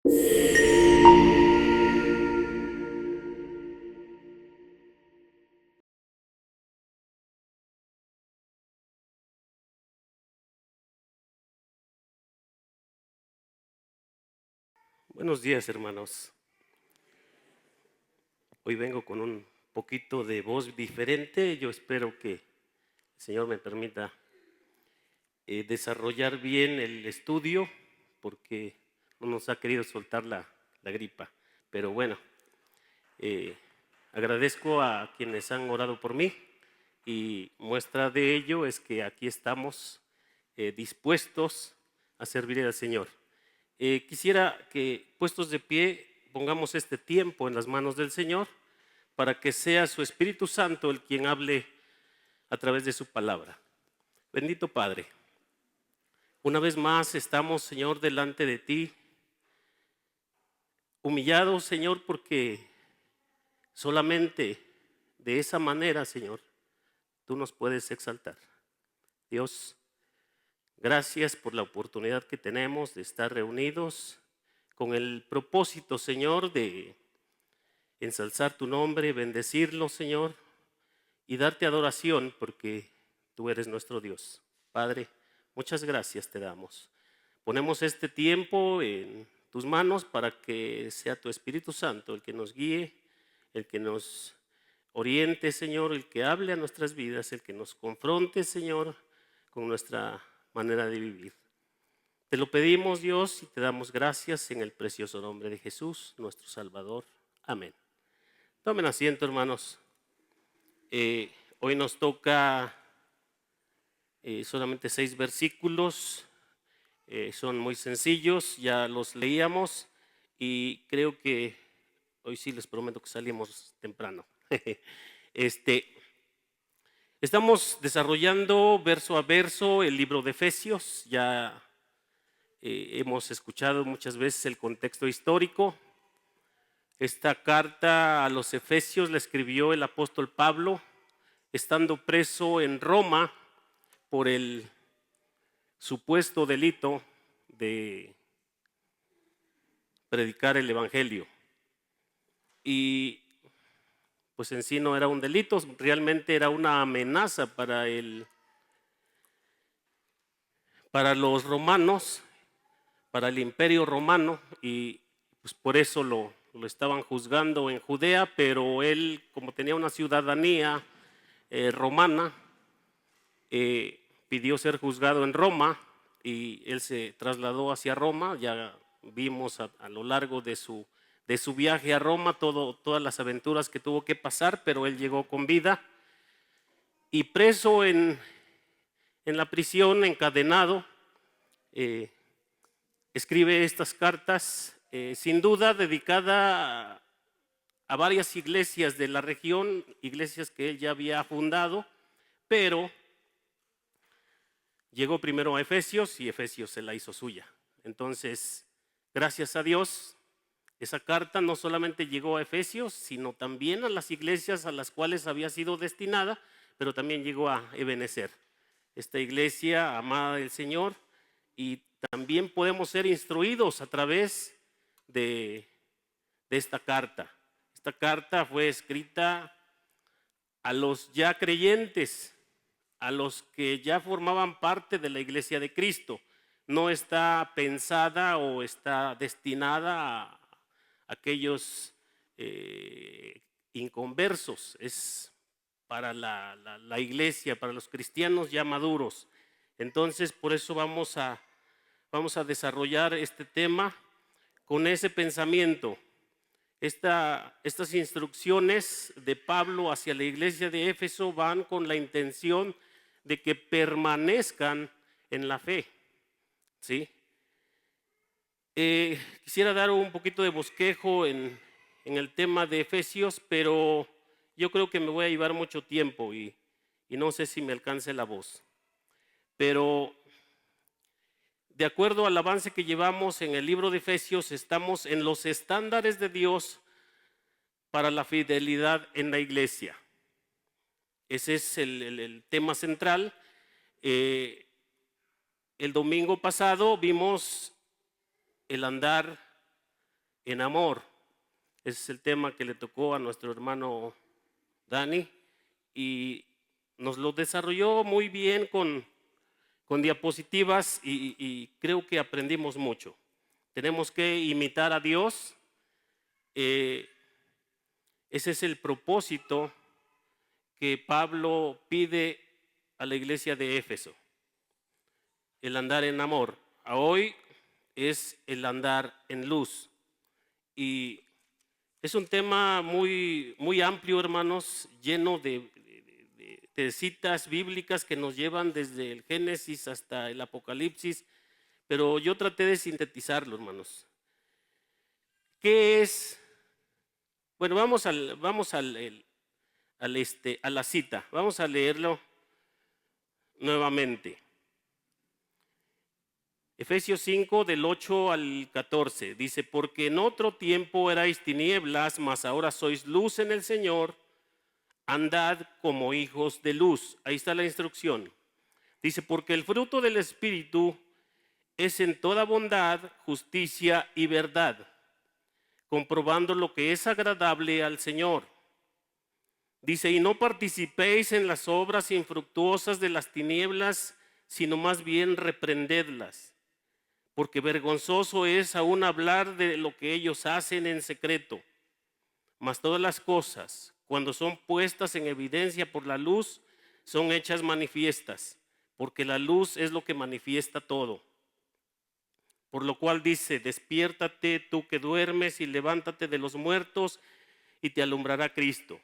Buenos días, hermanos. Hoy vengo con un poquito de voz diferente. Yo espero que el Señor me permita desarrollar bien el estudio, porque no nos ha querido soltar la gripa. Pero bueno, agradezco a quienes han orado por mí, y muestra de ello es que aquí estamos dispuestos a servir al Señor. Quisiera que, puestos de pie, pongamos este tiempo en las manos del Señor para que sea su Espíritu Santo el quien hable a través de su palabra. Bendito Padre, una vez más estamos, Señor, delante de ti, humillados, Señor, porque solamente de esa manera, Señor, tú nos puedes exaltar. Dios, gracias por la oportunidad que tenemos de estar reunidos con el propósito, Señor, de ensalzar tu nombre, bendecirlo, Señor, y darte adoración porque tú eres nuestro Dios. Padre, muchas gracias te damos. Ponemos este tiempo en tus manos para que sea tu Espíritu Santo el que nos guíe, el que nos oriente, Señor, el que hable a nuestras vidas, el que nos confronte, Señor, con nuestra manera de vivir. Te lo pedimos, Dios, y te damos gracias en el precioso nombre de Jesús, nuestro Salvador. Amén. Tomen asiento, hermanos. Hoy nos toca solamente 6 versículos. Son muy sencillos, ya los leíamos, y creo que hoy sí les prometo que salimos temprano. Estamos desarrollando verso a verso el libro de Efesios. Ya hemos escuchado muchas veces el contexto histórico. Esta carta a los Efesios la escribió el apóstol Pablo estando preso en Roma por el supuesto delito de predicar el evangelio. Y pues en sí no era un delito, realmente era una amenaza para los romanos, para el imperio romano, y pues por eso lo estaban juzgando en Judea, pero él, como tenía una ciudadanía romana, pidió ser juzgado en Roma, y él se trasladó hacia Roma. Ya vimos a lo largo de su viaje a Roma todas las aventuras que tuvo que pasar, pero él llegó con vida, y preso en la prisión, encadenado, escribe estas cartas, sin duda dedicada a varias iglesias de la región, iglesias que él ya había fundado, pero llegó primero a Efesios y Efesios se la hizo suya. Entonces, gracias a Dios, esa carta no solamente llegó a Efesios, sino también a las iglesias a las cuales había sido destinada, pero también llegó a Ebenezer, esta iglesia amada del Señor, y también podemos ser instruidos a través de esta carta. Esta carta fue escrita a los ya creyentes, a los que ya formaban parte de la iglesia de Cristo. No está pensada o está destinada a aquellos inconversos. Es para la iglesia, para los cristianos ya maduros. Entonces, por eso vamos a desarrollar este tema con ese pensamiento. Estas instrucciones de Pablo hacia la iglesia de Éfeso van con la intención de que permanezcan en la fe, ¿sí? Quisiera dar un poquito de bosquejo en el tema de Efesios, pero yo creo que me voy a llevar mucho tiempo y no sé si me alcance la voz. Pero de acuerdo al avance que llevamos en el libro de Efesios, estamos en los estándares de Dios para la fidelidad en la iglesia. Ese es el tema central. El domingo pasado vimos el andar en amor. Ese es el tema que le tocó a nuestro hermano Dani y nos lo desarrolló muy bien con diapositivas y creo que aprendimos mucho. Tenemos que imitar a Dios. Ese es el propósito que Pablo pide a la iglesia de Éfeso, el andar en amor. A hoy es el andar en luz. Y es un tema muy, muy amplio, hermanos, lleno de citas bíblicas que nos llevan desde el Génesis hasta el Apocalipsis, pero yo traté de sintetizarlo, hermanos. ¿Qué es? Bueno, vamos a la cita. Vamos a leerlo nuevamente. Efesios 5, del 8 al 14, dice: porque en otro tiempo erais tinieblas, mas ahora sois luz en el Señor, andad como hijos de luz. Ahí está la instrucción. Dice: porque el fruto del Espíritu es en toda bondad, justicia y verdad, comprobando lo que es agradable al Señor. Dice: y no participéis en las obras infructuosas de las tinieblas, sino más bien reprendedlas. Porque vergonzoso es aún hablar de lo que ellos hacen en secreto. Mas todas las cosas, cuando son puestas en evidencia por la luz, son hechas manifiestas, porque la luz es lo que manifiesta todo. Por lo cual dice: despiértate tú que duermes y levántate de los muertos y te alumbrará Cristo.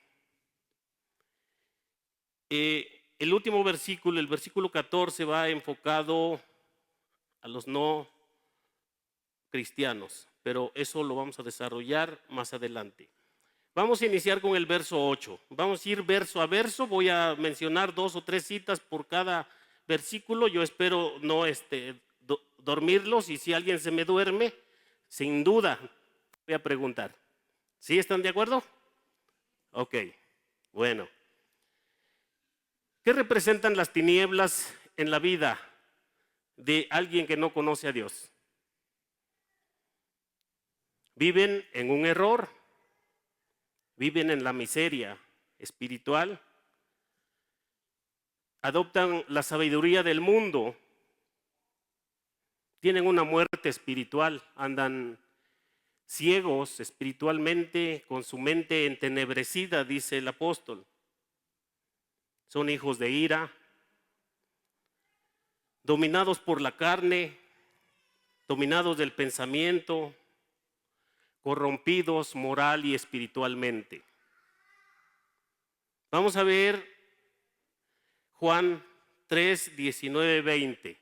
El último versículo, el versículo 14, va enfocado a los no cristianos, pero eso lo vamos a desarrollar más adelante. Vamos a iniciar con el verso 8. Vamos a ir verso a verso. Voy a mencionar 2 o 3 citas por cada versículo. Yo espero no dormirlos, y si alguien se me duerme, sin duda voy a preguntar. ¿Sí están de acuerdo? Ok, bueno. ¿Qué representan las tinieblas en la vida de alguien que no conoce a Dios? Viven en un error, viven en la miseria espiritual, adoptan la sabiduría del mundo, tienen una muerte espiritual, andan ciegos espiritualmente, con su mente entenebrecida, dice el apóstol. Son hijos de ira, dominados por la carne, dominados del pensamiento, corrompidos moral y espiritualmente. Vamos a ver Juan 3, 19, 20.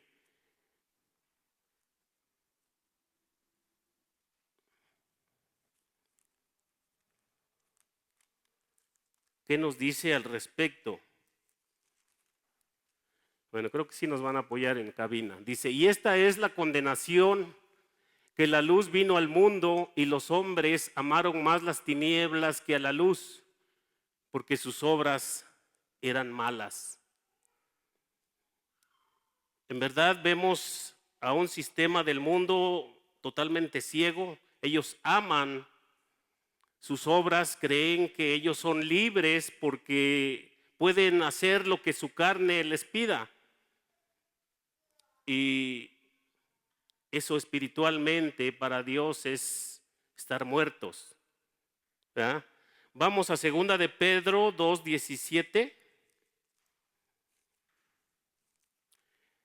¿Qué nos dice al respecto? Bueno, creo que sí nos van a apoyar en cabina. Dice: y esta es la condenación, que la luz vino al mundo y los hombres amaron más las tinieblas que a la luz, porque sus obras eran malas. En verdad vemos a un sistema del mundo totalmente ciego. Ellos aman sus obras, creen que ellos son libres porque pueden hacer lo que su carne les pida. Y eso espiritualmente para Dios es estar muertos, ¿verdad? Vamos a 2 de Pedro 2:17.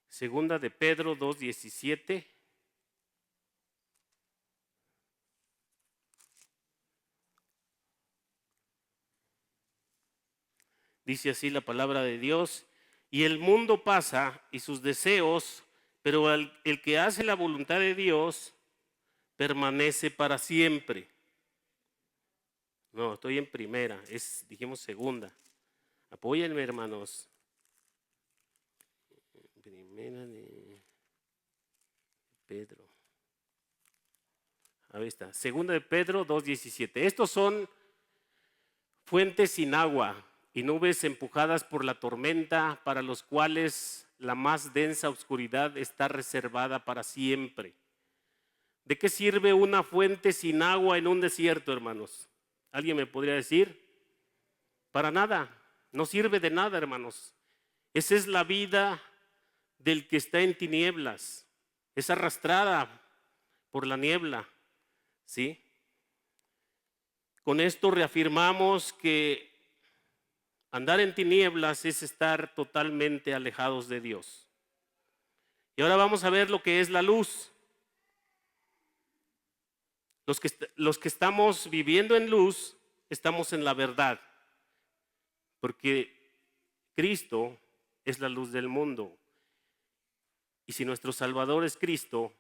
2 de Pedro 2:17. Dice así la palabra de Dios: y el mundo pasa y sus deseos, pero el que hace la voluntad de Dios permanece para siempre. No, estoy en primera, dijimos segunda. Apóyenme, hermanos. Primera de Pedro. Ahí está, 2 de Pedro 2:17. Estos son fuentes sin agua y nubes empujadas por la tormenta, para los cuales la más densa oscuridad está reservada para siempre. ¿De qué sirve una fuente sin agua en un desierto, hermanos? ¿Alguien me podría decir? Para nada, no sirve de nada, hermanos. Esa es la vida del que está en tinieblas, es arrastrada por la niebla, ¿sí? Con esto reafirmamos que andar en tinieblas es estar totalmente alejados de Dios. Y ahora vamos a ver lo que es la luz. Los que estamos viviendo en luz, estamos en la verdad, porque Cristo es la luz del mundo. Y si nuestro Salvador es Cristo,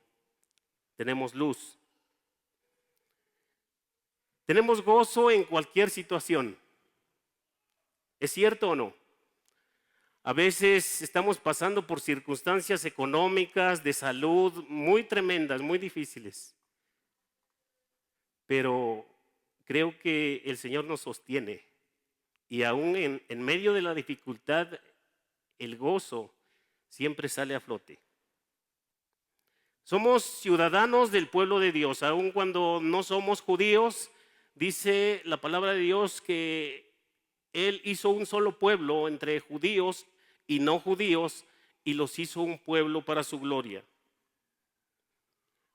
tenemos luz. Tenemos gozo en cualquier situación. ¿Es cierto o no? A veces estamos pasando por circunstancias económicas, de salud, muy tremendas, muy difíciles. Pero creo que el Señor nos sostiene. Y aún en medio de la dificultad, el gozo siempre sale a flote. Somos ciudadanos del pueblo de Dios, aun cuando no somos judíos. Dice la palabra de Dios que Él hizo un solo pueblo entre judíos y no judíos y los hizo un pueblo para su gloria.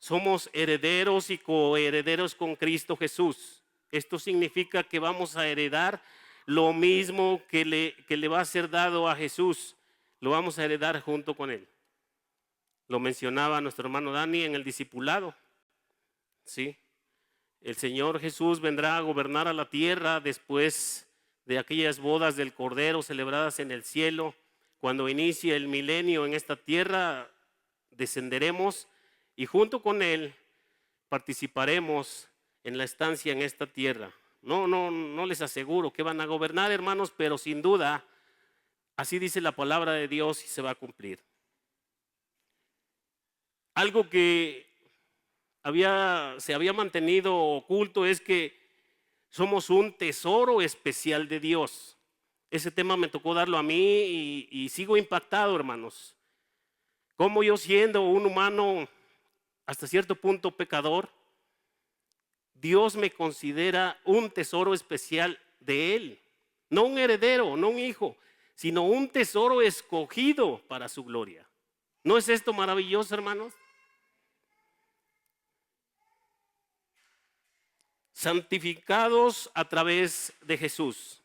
Somos herederos y coherederos con Cristo Jesús. Esto significa que vamos a heredar lo mismo que le va a ser dado a Jesús. Lo vamos a heredar junto con Él. Lo mencionaba nuestro hermano Dani en el discipulado. ¿Sí? El Señor Jesús vendrá a gobernar a la tierra después de aquellas bodas del Cordero celebradas en el cielo. Cuando inicie el milenio en esta tierra, descenderemos y junto con Él participaremos en la estancia en esta tierra. No les aseguro que van a gobernar, hermanos, pero sin duda, así dice la palabra de Dios y se va a cumplir. Algo que se había mantenido oculto es que somos un tesoro especial de Dios. Ese tema me tocó darlo a mí y sigo impactado, hermanos. Como yo, siendo un humano hasta cierto punto pecador, Dios me considera un tesoro especial de Él. No un heredero, no un hijo, sino un tesoro escogido para su gloria. ¿No es esto maravilloso, hermanos? Santificados a través de Jesús.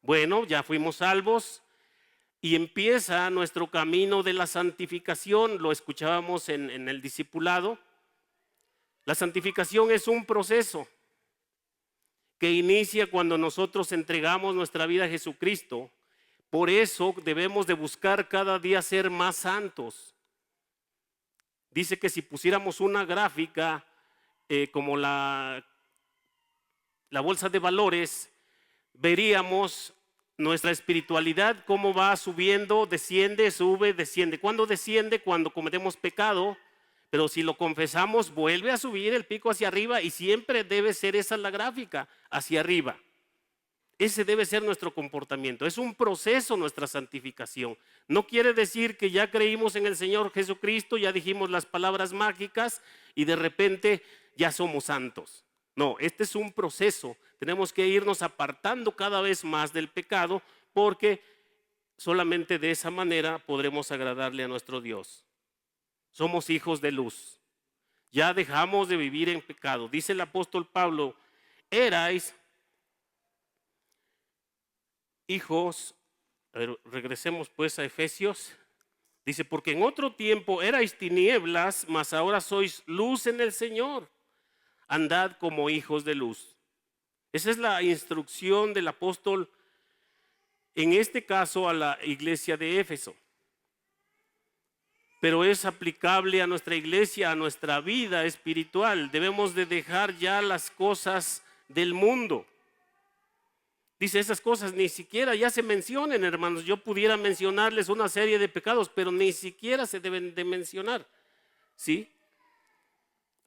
Bueno, ya fuimos salvos y empieza nuestro camino de la santificación. Lo escuchábamos en el discipulado. La santificación es un proceso que inicia cuando nosotros entregamos nuestra vida a Jesucristo. Por eso debemos de buscar cada día ser más santos. Dice que si pusiéramos una gráfica como la bolsa de valores, veríamos nuestra espiritualidad cómo va subiendo, desciende, sube, desciende. ¿Cuándo desciende? Cuando cometemos pecado, pero si lo confesamos vuelve a subir el pico hacia arriba y siempre debe ser esa la gráfica, hacia arriba. Ese debe ser nuestro comportamiento. Es un proceso nuestra santificación. No quiere decir que ya creímos en el Señor Jesucristo, ya dijimos las palabras mágicas y de repente ya somos santos. No, este es un proceso. Tenemos que irnos apartando cada vez más del pecado porque solamente de esa manera podremos agradarle a nuestro Dios. Somos hijos de luz. Ya dejamos de vivir en pecado. Dice el apóstol Pablo, erais hijos, regresemos pues a Efesios. Dice, porque en otro tiempo erais tinieblas, mas ahora sois luz en el Señor. Andad como hijos de luz. Esa es la instrucción del apóstol, en este caso a la iglesia de Éfeso. Pero es aplicable a nuestra iglesia, a nuestra vida espiritual. Debemos de dejar ya las cosas del mundo. Dice, esas cosas ni siquiera ya se mencionen, hermanos. Yo pudiera mencionarles una serie de pecados, pero ni siquiera se deben de mencionar. ¿Sí?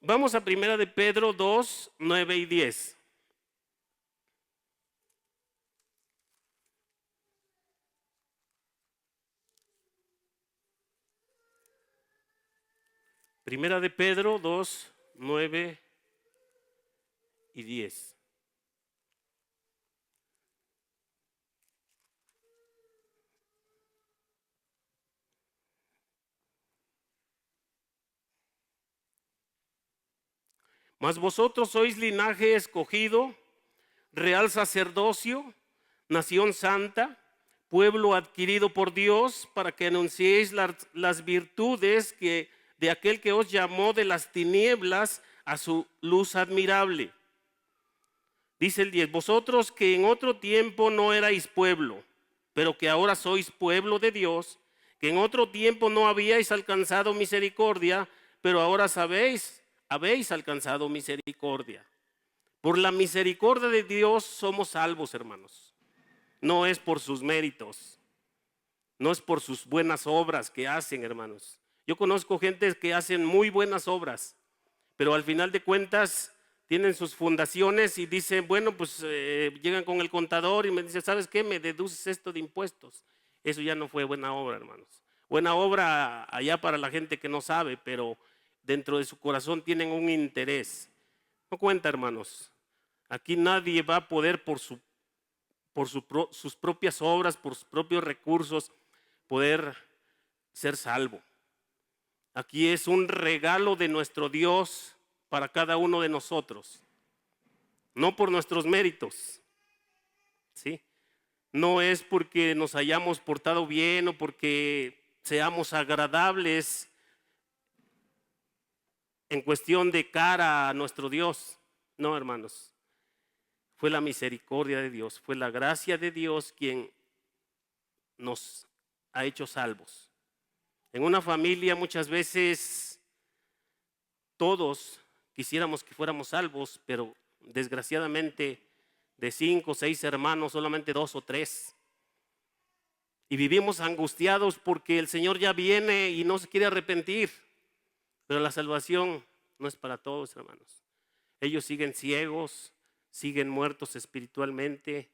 Vamos a 1 de Pedro 2, 9 y 10. Primera de Pedro 2, 9 y 10. Mas vosotros sois linaje escogido, real sacerdocio, nación santa, pueblo adquirido por Dios, para que anunciéis las virtudes de aquel que os llamó de las tinieblas a su luz admirable. Dice el 10, vosotros que en otro tiempo no erais pueblo, pero que ahora sois pueblo de Dios, que en otro tiempo no habíais alcanzado misericordia, pero ahora habéis alcanzado misericordia. Por la misericordia de Dios somos salvos, hermanos. No es por sus méritos, no es por sus buenas obras que hacen, hermanos. Yo conozco gente que hacen muy buenas obras, pero al final de cuentas tienen sus fundaciones y dicen, bueno, pues llegan con el contador y me dicen, ¿sabes qué? Me deduces esto de impuestos. Eso ya no fue buena obra, hermanos. Buena obra allá para la gente que no sabe, pero dentro de su corazón tienen un interés. No cuenta, hermanos. Aquí nadie va a poder por sus propias obras, por sus propios recursos, poder ser salvo. Aquí es un regalo de nuestro Dios para cada uno de nosotros, no por nuestros méritos, ¿sí? No es porque nos hayamos portado bien o porque seamos agradables en cuestión de cara a nuestro Dios. No, hermanos, fue la misericordia de Dios, fue la gracia de Dios quien nos ha hecho salvos. En una familia muchas veces todos quisiéramos que fuéramos salvos, pero desgraciadamente de 5 o 6 hermanos, solamente 2 o 3. Y vivimos angustiados porque el Señor ya viene y no se quiere arrepentir. Pero la salvación no es para todos, hermanos. Ellos siguen ciegos, siguen muertos espiritualmente,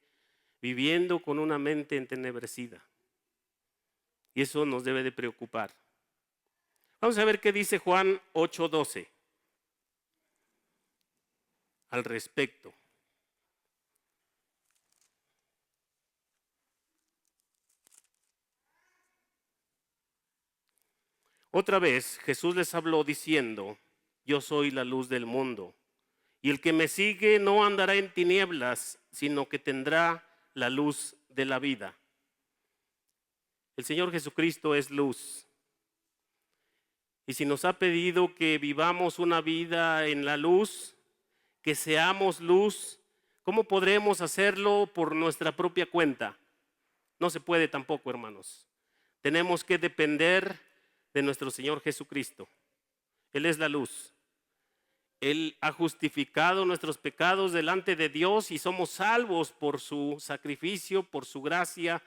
viviendo con una mente entenebrecida. Y eso nos debe de preocupar. Vamos a ver qué dice Juan 8:12 al respecto. Otra vez Jesús les habló diciendo, yo soy la luz del mundo, y el que me sigue no andará en tinieblas, sino que tendrá la luz de la vida. El Señor Jesucristo es luz. Y si nos ha pedido que vivamos una vida en la luz, que seamos luz, ¿cómo podremos hacerlo por nuestra propia cuenta? No se puede tampoco, hermanos. Tenemos que depender de nuestro Señor Jesucristo. Él es la luz. Él ha justificado nuestros pecados delante de Dios y somos salvos por su sacrificio, por su gracia,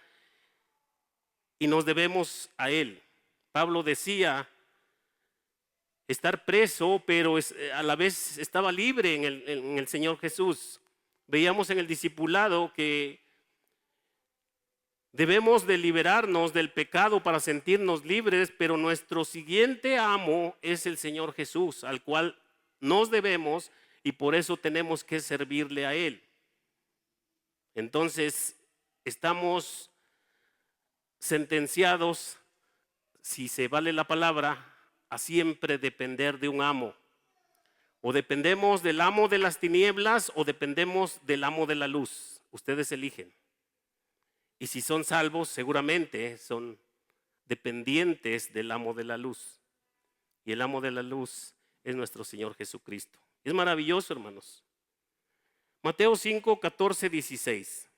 y nos debemos a Él. Pablo decía estar preso, pero a la vez estaba libre en el Señor Jesús. Veíamos en el discipulado que debemos de liberarnos del pecado para sentirnos libres, pero nuestro siguiente amo es el Señor Jesús, al cual nos debemos y por eso tenemos que servirle a Él. Entonces, estamos sentenciados, si se vale la palabra, a siempre depender de un amo. O dependemos del amo de las tinieblas o dependemos del amo de la luz. Ustedes eligen. Y si son salvos, seguramente son dependientes del amo de la luz. Y el amo de la luz es nuestro Señor Jesucristo. Es maravilloso, hermanos. Mateo 5, 14, 16.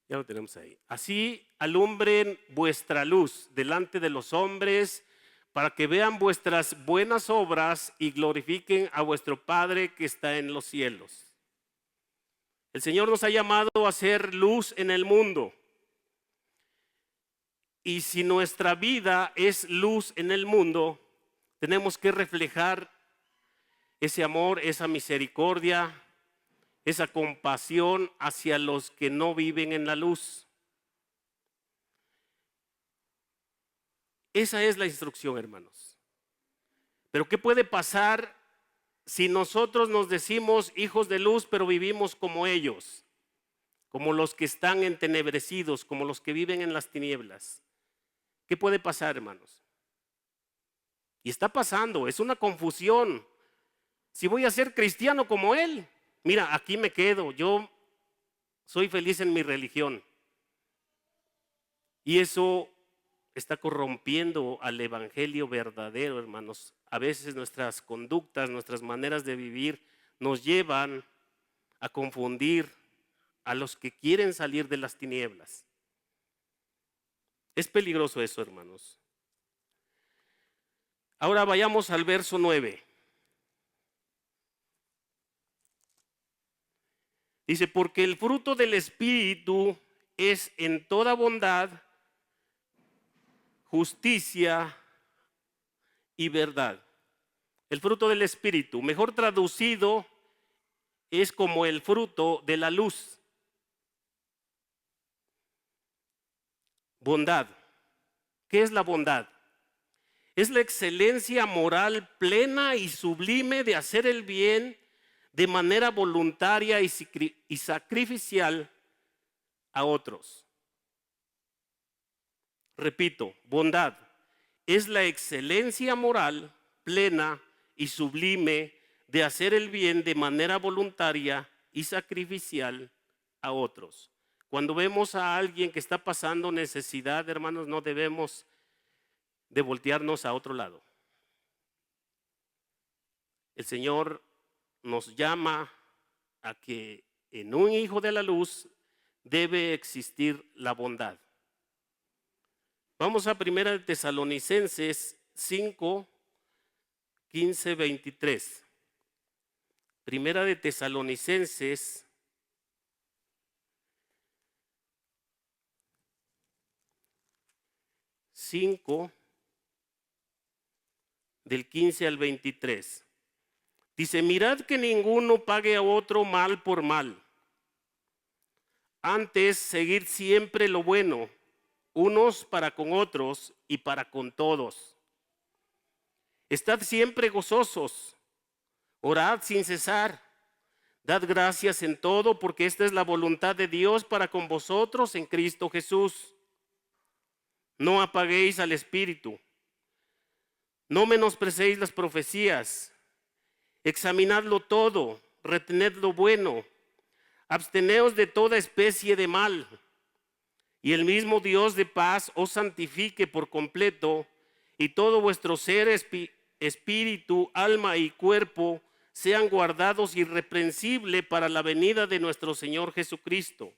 Ya lo tenemos ahí. Así alumbren vuestra luz delante de los hombres, para que vean vuestras buenas obras y glorifiquen a vuestro Padre que está en los cielos. El Señor nos ha llamado a ser luz en el mundo. Y si nuestra vida es luz en el mundo, tenemos que reflejar ese amor, esa misericordia, esa compasión hacia los que no viven en la luz. Esa es la instrucción, hermanos. Pero ¿qué puede pasar si nosotros nos decimos hijos de luz, pero vivimos como ellos? Como los que están entenebrecidos, como los que viven en las tinieblas. ¿Qué puede pasar, hermanos? Y está pasando, es una confusión. Si voy a ser cristiano como él, mira, aquí me quedo, yo soy feliz en mi religión. Y eso está corrompiendo al evangelio verdadero, hermanos. A veces nuestras conductas, nuestras maneras de vivir nos llevan a confundir a los que quieren salir de las tinieblas. Es peligroso eso, hermanos. Ahora vayamos al verso 9. Dice, porque el fruto del Espíritu es en toda bondad, justicia y verdad. El fruto del Espíritu, mejor traducido, es como el fruto de la luz. Bondad. ¿Qué es la bondad? Es la excelencia moral plena y sublime de hacer el bien de manera voluntaria y sacrificial a otros. Repito, bondad es la excelencia moral plena y sublime de hacer el bien de manera voluntaria y sacrificial a otros. Cuando vemos a alguien que está pasando necesidad, hermanos, no debemos de voltearnos a otro lado. El Señor nos llama a que en un hijo de la luz debe existir la bondad. Vamos a 1 Tesalonicenses 5, 15, 23. 1 Tesalonicenses 5, del 15 al 23. Dice, mirad que ninguno pague a otro mal por mal. Antes, seguid siempre lo bueno, unos para con otros y para con todos. Estad siempre gozosos, orad sin cesar, dad gracias en todo, porque esta es la voluntad de Dios para con vosotros en Cristo Jesús. No apaguéis al Espíritu, no menosprecéis las profecías, examinadlo todo, retened lo bueno, absteneos de toda especie de mal, y el mismo Dios de paz os santifique por completo, y todo vuestro ser, espíritu, alma y cuerpo sean guardados irreprensible para la venida de nuestro Señor Jesucristo.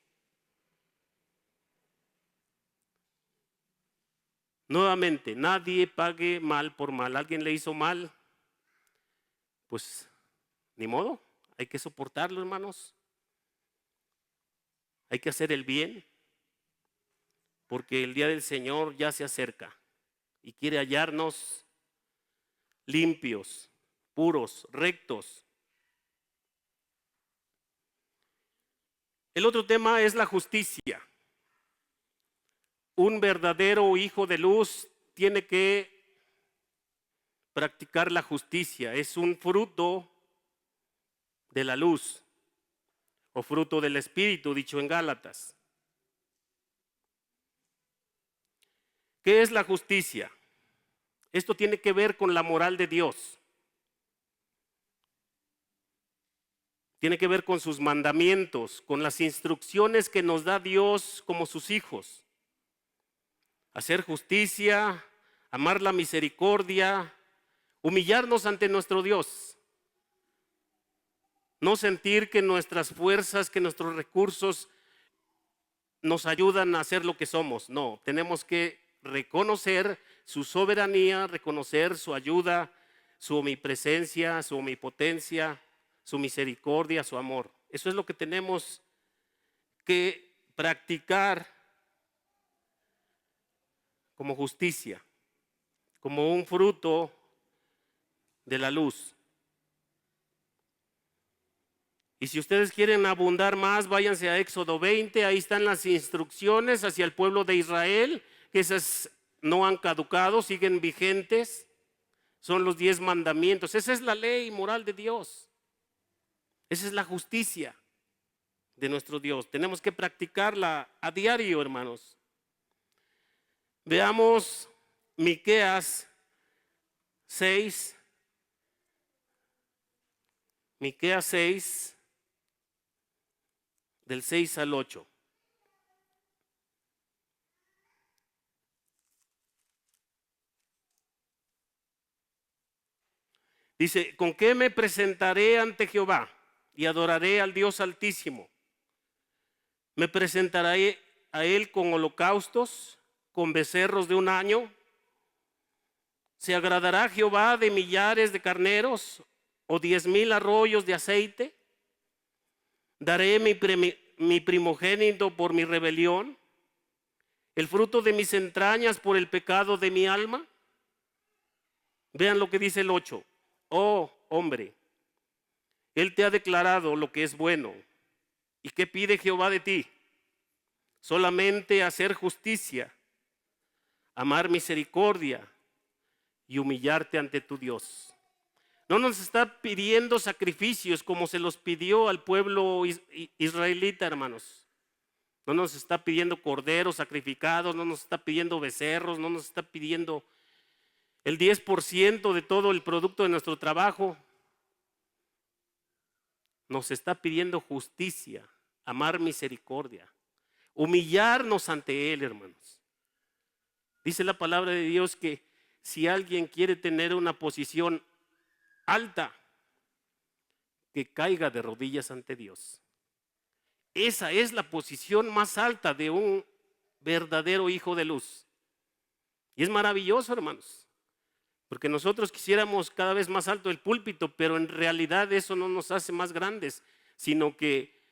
Nuevamente, nadie pague mal por mal. ¿Alguien le hizo mal? Pues ni modo, hay que soportarlo, hermanos. Hay que hacer el bien, porque el día del Señor ya se acerca y quiere hallarnos limpios, puros, rectos. El otro tema es la justicia. Un verdadero hijo de luz tiene que practicar la justicia. Es un fruto de la luz o fruto del Espíritu, dicho en Gálatas. ¿Qué es la justicia? Esto tiene que ver con la moral de Dios. Tiene que ver con sus mandamientos, con las instrucciones que nos da Dios como sus hijos. Hacer justicia, amar la misericordia, humillarnos ante nuestro Dios. No sentir que nuestras fuerzas, que nuestros recursos nos ayudan a hacer lo que somos. No, tenemos que reconocer su soberanía, reconocer su ayuda, su omnipresencia, su omnipotencia, su misericordia, su amor. Eso es lo que tenemos que practicar como justicia, como un fruto de la luz. Y si ustedes quieren abundar más, váyanse a Éxodo 20, ahí están las instrucciones hacia el pueblo de Israel, que esas no han caducado, siguen vigentes. Son los 10 mandamientos. Esa es la ley moral de Dios. Esa es la justicia de nuestro Dios. Tenemos que practicarla a diario, hermanos. Veamos Miqueas 6. Miqueas 6, del 6 al 8. Dice, ¿con qué me presentaré ante Jehová y adoraré al Dios Altísimo? Me presentaré a Él con holocaustos, con becerros de un año. ¿Se agradará Jehová de millares de carneros o 10,000 arroyos de aceite? ¿Daré mi primogénito por mi rebelión, el fruto de mis entrañas por el pecado de mi alma? Vean lo que dice el 8. Oh, hombre, Él te ha declarado lo que es bueno. ¿Y qué pide Jehová de ti? Solamente hacer justicia, amar misericordia y humillarte ante tu Dios. No nos está pidiendo sacrificios como se los pidió al pueblo israelita, hermanos. No nos está pidiendo corderos sacrificados, no nos está pidiendo becerros, no nos está pidiendo el 10% de todo el producto de nuestro trabajo. Nos está pidiendo justicia, amar misericordia, humillarnos ante Él, hermanos. Dice la palabra de Dios que si alguien quiere tener una posición alta, que caiga de rodillas ante Dios. Esa es la posición más alta de un verdadero hijo de luz. Y es maravilloso, hermanos, porque nosotros quisiéramos cada vez más alto el púlpito, pero en realidad eso no nos hace más grandes, sino que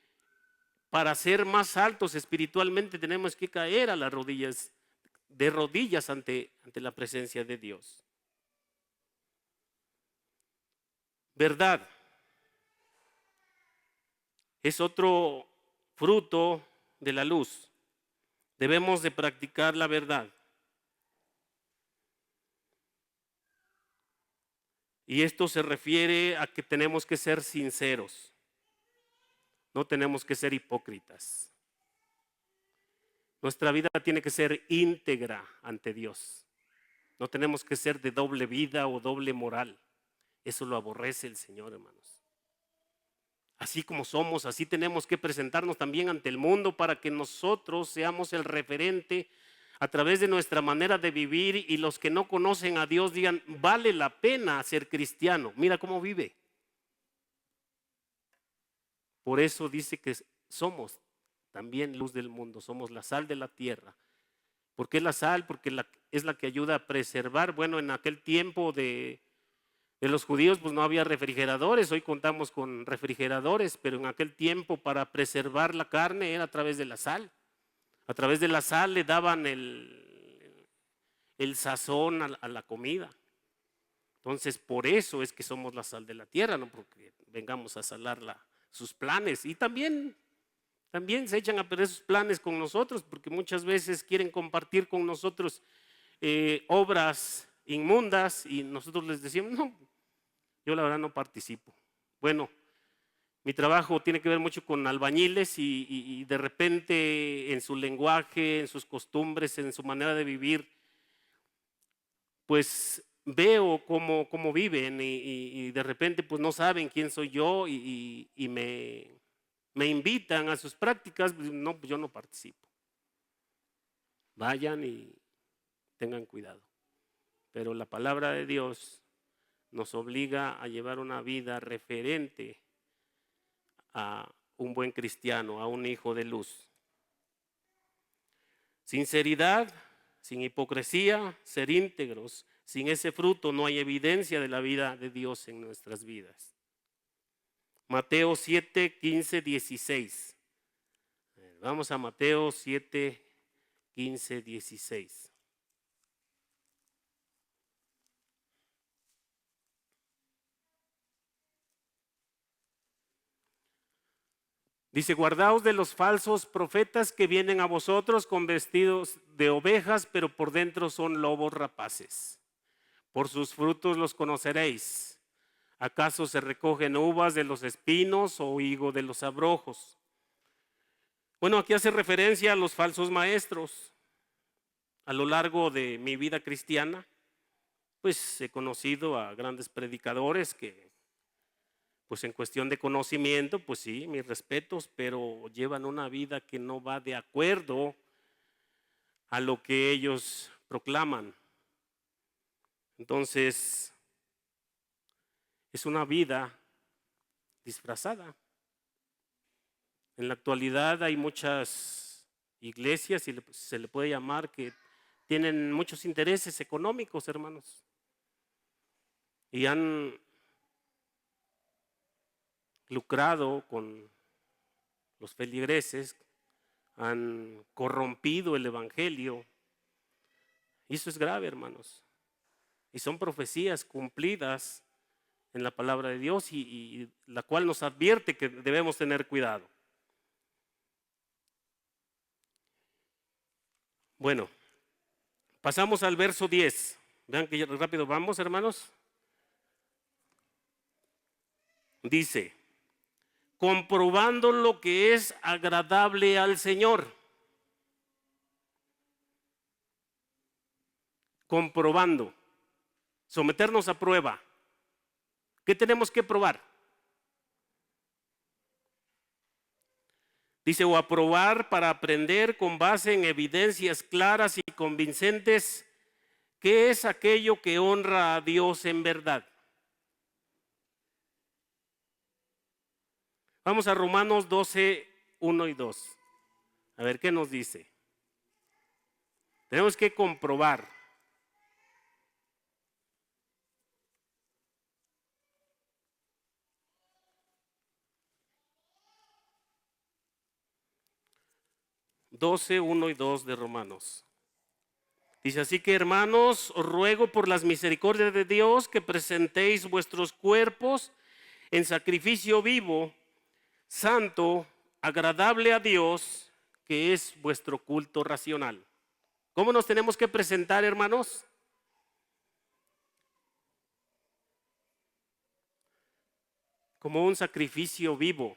para ser más altos espiritualmente tenemos que caer a las rodillas, de rodillas ante la presencia de Dios. Verdad es otro fruto de la luz. Debemos de practicar la verdad. Y esto se refiere a que tenemos que ser sinceros. No tenemos que ser hipócritas. Nuestra vida tiene que ser íntegra ante Dios. No tenemos que ser de doble vida o doble moral. Eso lo aborrece el Señor, hermanos. Así como somos, así tenemos que presentarnos también ante el mundo para que nosotros seamos el referente a través de nuestra manera de vivir, y los que no conocen a Dios digan, vale la pena ser cristiano. Mira cómo vive. Por eso dice que somos también luz del mundo, somos la sal de la tierra. ¿Por qué la sal? Porque es la que ayuda a preservar. Bueno, en aquel tiempo de los judíos pues no había refrigeradores, hoy contamos con refrigeradores, pero en aquel tiempo para preservar la carne era a través de la sal. A través de la sal le daban el sazón a la comida. Entonces por eso es que somos la sal de la tierra, no porque vengamos a salar sus planes. Y también se echan a perder sus planes con nosotros, porque muchas veces quieren compartir con nosotros obras inmundas y nosotros les decimos, no, yo la verdad no participo. Bueno, mi trabajo tiene que ver mucho con albañiles y de repente en su lenguaje, en sus costumbres, en su manera de vivir, pues veo cómo viven y de repente pues no saben quién soy yo y me invitan a sus prácticas. No, pues yo no participo. Vayan y tengan cuidado. Pero la palabra de Dios nos obliga a llevar una vida referente a un buen cristiano, a un hijo de luz. Sinceridad, sin hipocresía, ser íntegros. Sin ese fruto no hay evidencia de la vida de Dios en nuestras vidas. Mateo 7, 15, 16. Vamos a Mateo 7, 15, 16. Dice, guardaos de los falsos profetas que vienen a vosotros con vestidos de ovejas, pero por dentro son lobos rapaces. Por sus frutos los conoceréis. ¿Acaso se recogen uvas de los espinos o higo de los abrojos? Bueno, aquí hace referencia a los falsos maestros. A lo largo de mi vida cristiana, pues he conocido a grandes predicadores que, pues en cuestión de conocimiento, pues sí, mis respetos, pero llevan una vida que no va de acuerdo a lo que ellos proclaman. Entonces, es una vida disfrazada. En la actualidad hay muchas iglesias, y se le puede llamar, que tienen muchos intereses económicos, hermanos. Y han lucrado con los feligreses, han corrompido el evangelio. Y eso es grave, hermanos. Y son profecías cumplidas en la palabra de Dios y la cual nos advierte que debemos tener cuidado. Bueno, pasamos al verso 10. Vean que rápido vamos, hermanos. Dice, comprobando lo que es agradable al Señor. Comprobando, someternos a prueba. ¿Qué tenemos que probar? Dice, o aprobar para aprender con base en evidencias claras y convincentes qué es aquello que honra a Dios en verdad. Vamos a Romanos 12, 1 y 2. A ver qué nos dice. Tenemos que comprobar. Uno y 2 de Romanos. Dice, así que hermanos, os ruego por las misericordias de Dios que presentéis vuestros cuerpos en sacrificio vivo, santo, agradable a Dios, que es vuestro culto racional. ¿Cómo nos tenemos que presentar, hermanos? Como un sacrificio vivo,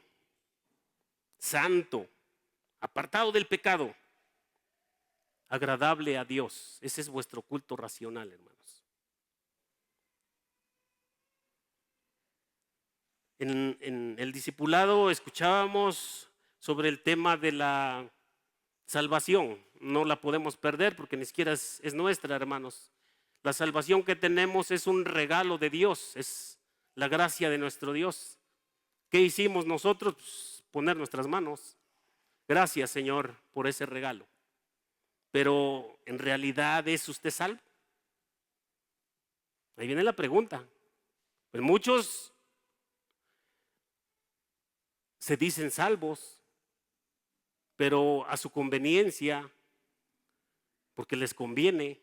santo, apartado del pecado, agradable a Dios. Ese es vuestro culto racional, hermanos. En el discipulado escuchábamos sobre el tema de la salvación. No la podemos perder porque ni siquiera es nuestra, hermanos. La salvación que tenemos es un regalo de Dios, es la gracia de nuestro Dios. ¿Qué hicimos nosotros? Pues poner nuestras manos. Gracias, Señor, por ese regalo. Pero en realidad, ¿es usted salvo? Ahí viene la pregunta. Pues muchos se dicen salvos, pero a su conveniencia, porque les conviene.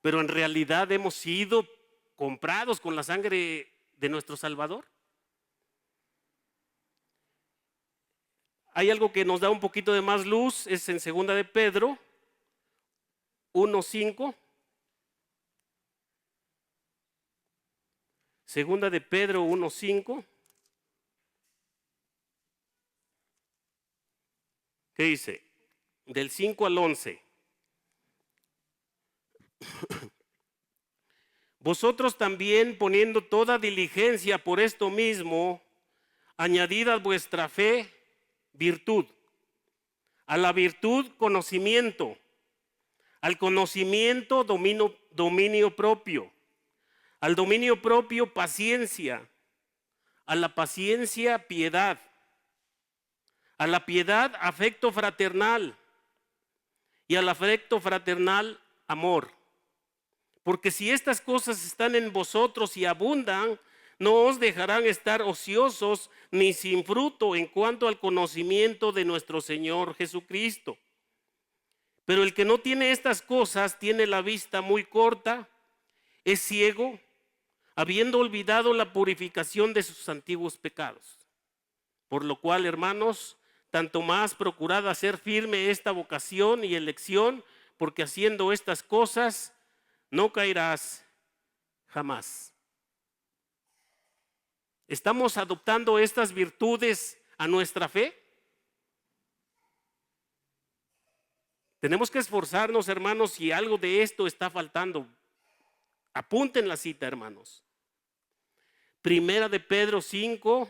Pero en realidad hemos sido comprados con la sangre de nuestro Salvador. Hay algo que nos da un poquito de más luz, es en 2 de Pedro 1:5. 2 de Pedro 1:5. ¿Qué dice? Del 5 al 11. Vosotros también, poniendo toda diligencia por esto mismo, añadid a vuestra fe virtud, a la virtud conocimiento, al conocimiento dominio propio, al dominio propio paciencia, a la paciencia piedad, a la piedad afecto fraternal y al afecto fraternal amor. Porque si estas cosas están en vosotros y abundan, no os dejarán estar ociosos ni sin fruto en cuanto al conocimiento de nuestro Señor Jesucristo. Pero el que no tiene estas cosas tiene la vista muy corta, es ciego, habiendo olvidado la purificación de sus antiguos pecados. Por lo cual, hermanos, tanto más procurad hacer firme esta vocación y elección, porque haciendo estas cosas no caerás jamás. ¿Estamos adoptando estas virtudes a nuestra fe? Tenemos que esforzarnos, hermanos, si algo de esto está faltando. Apunten la cita, hermanos. Primera de Pedro 5,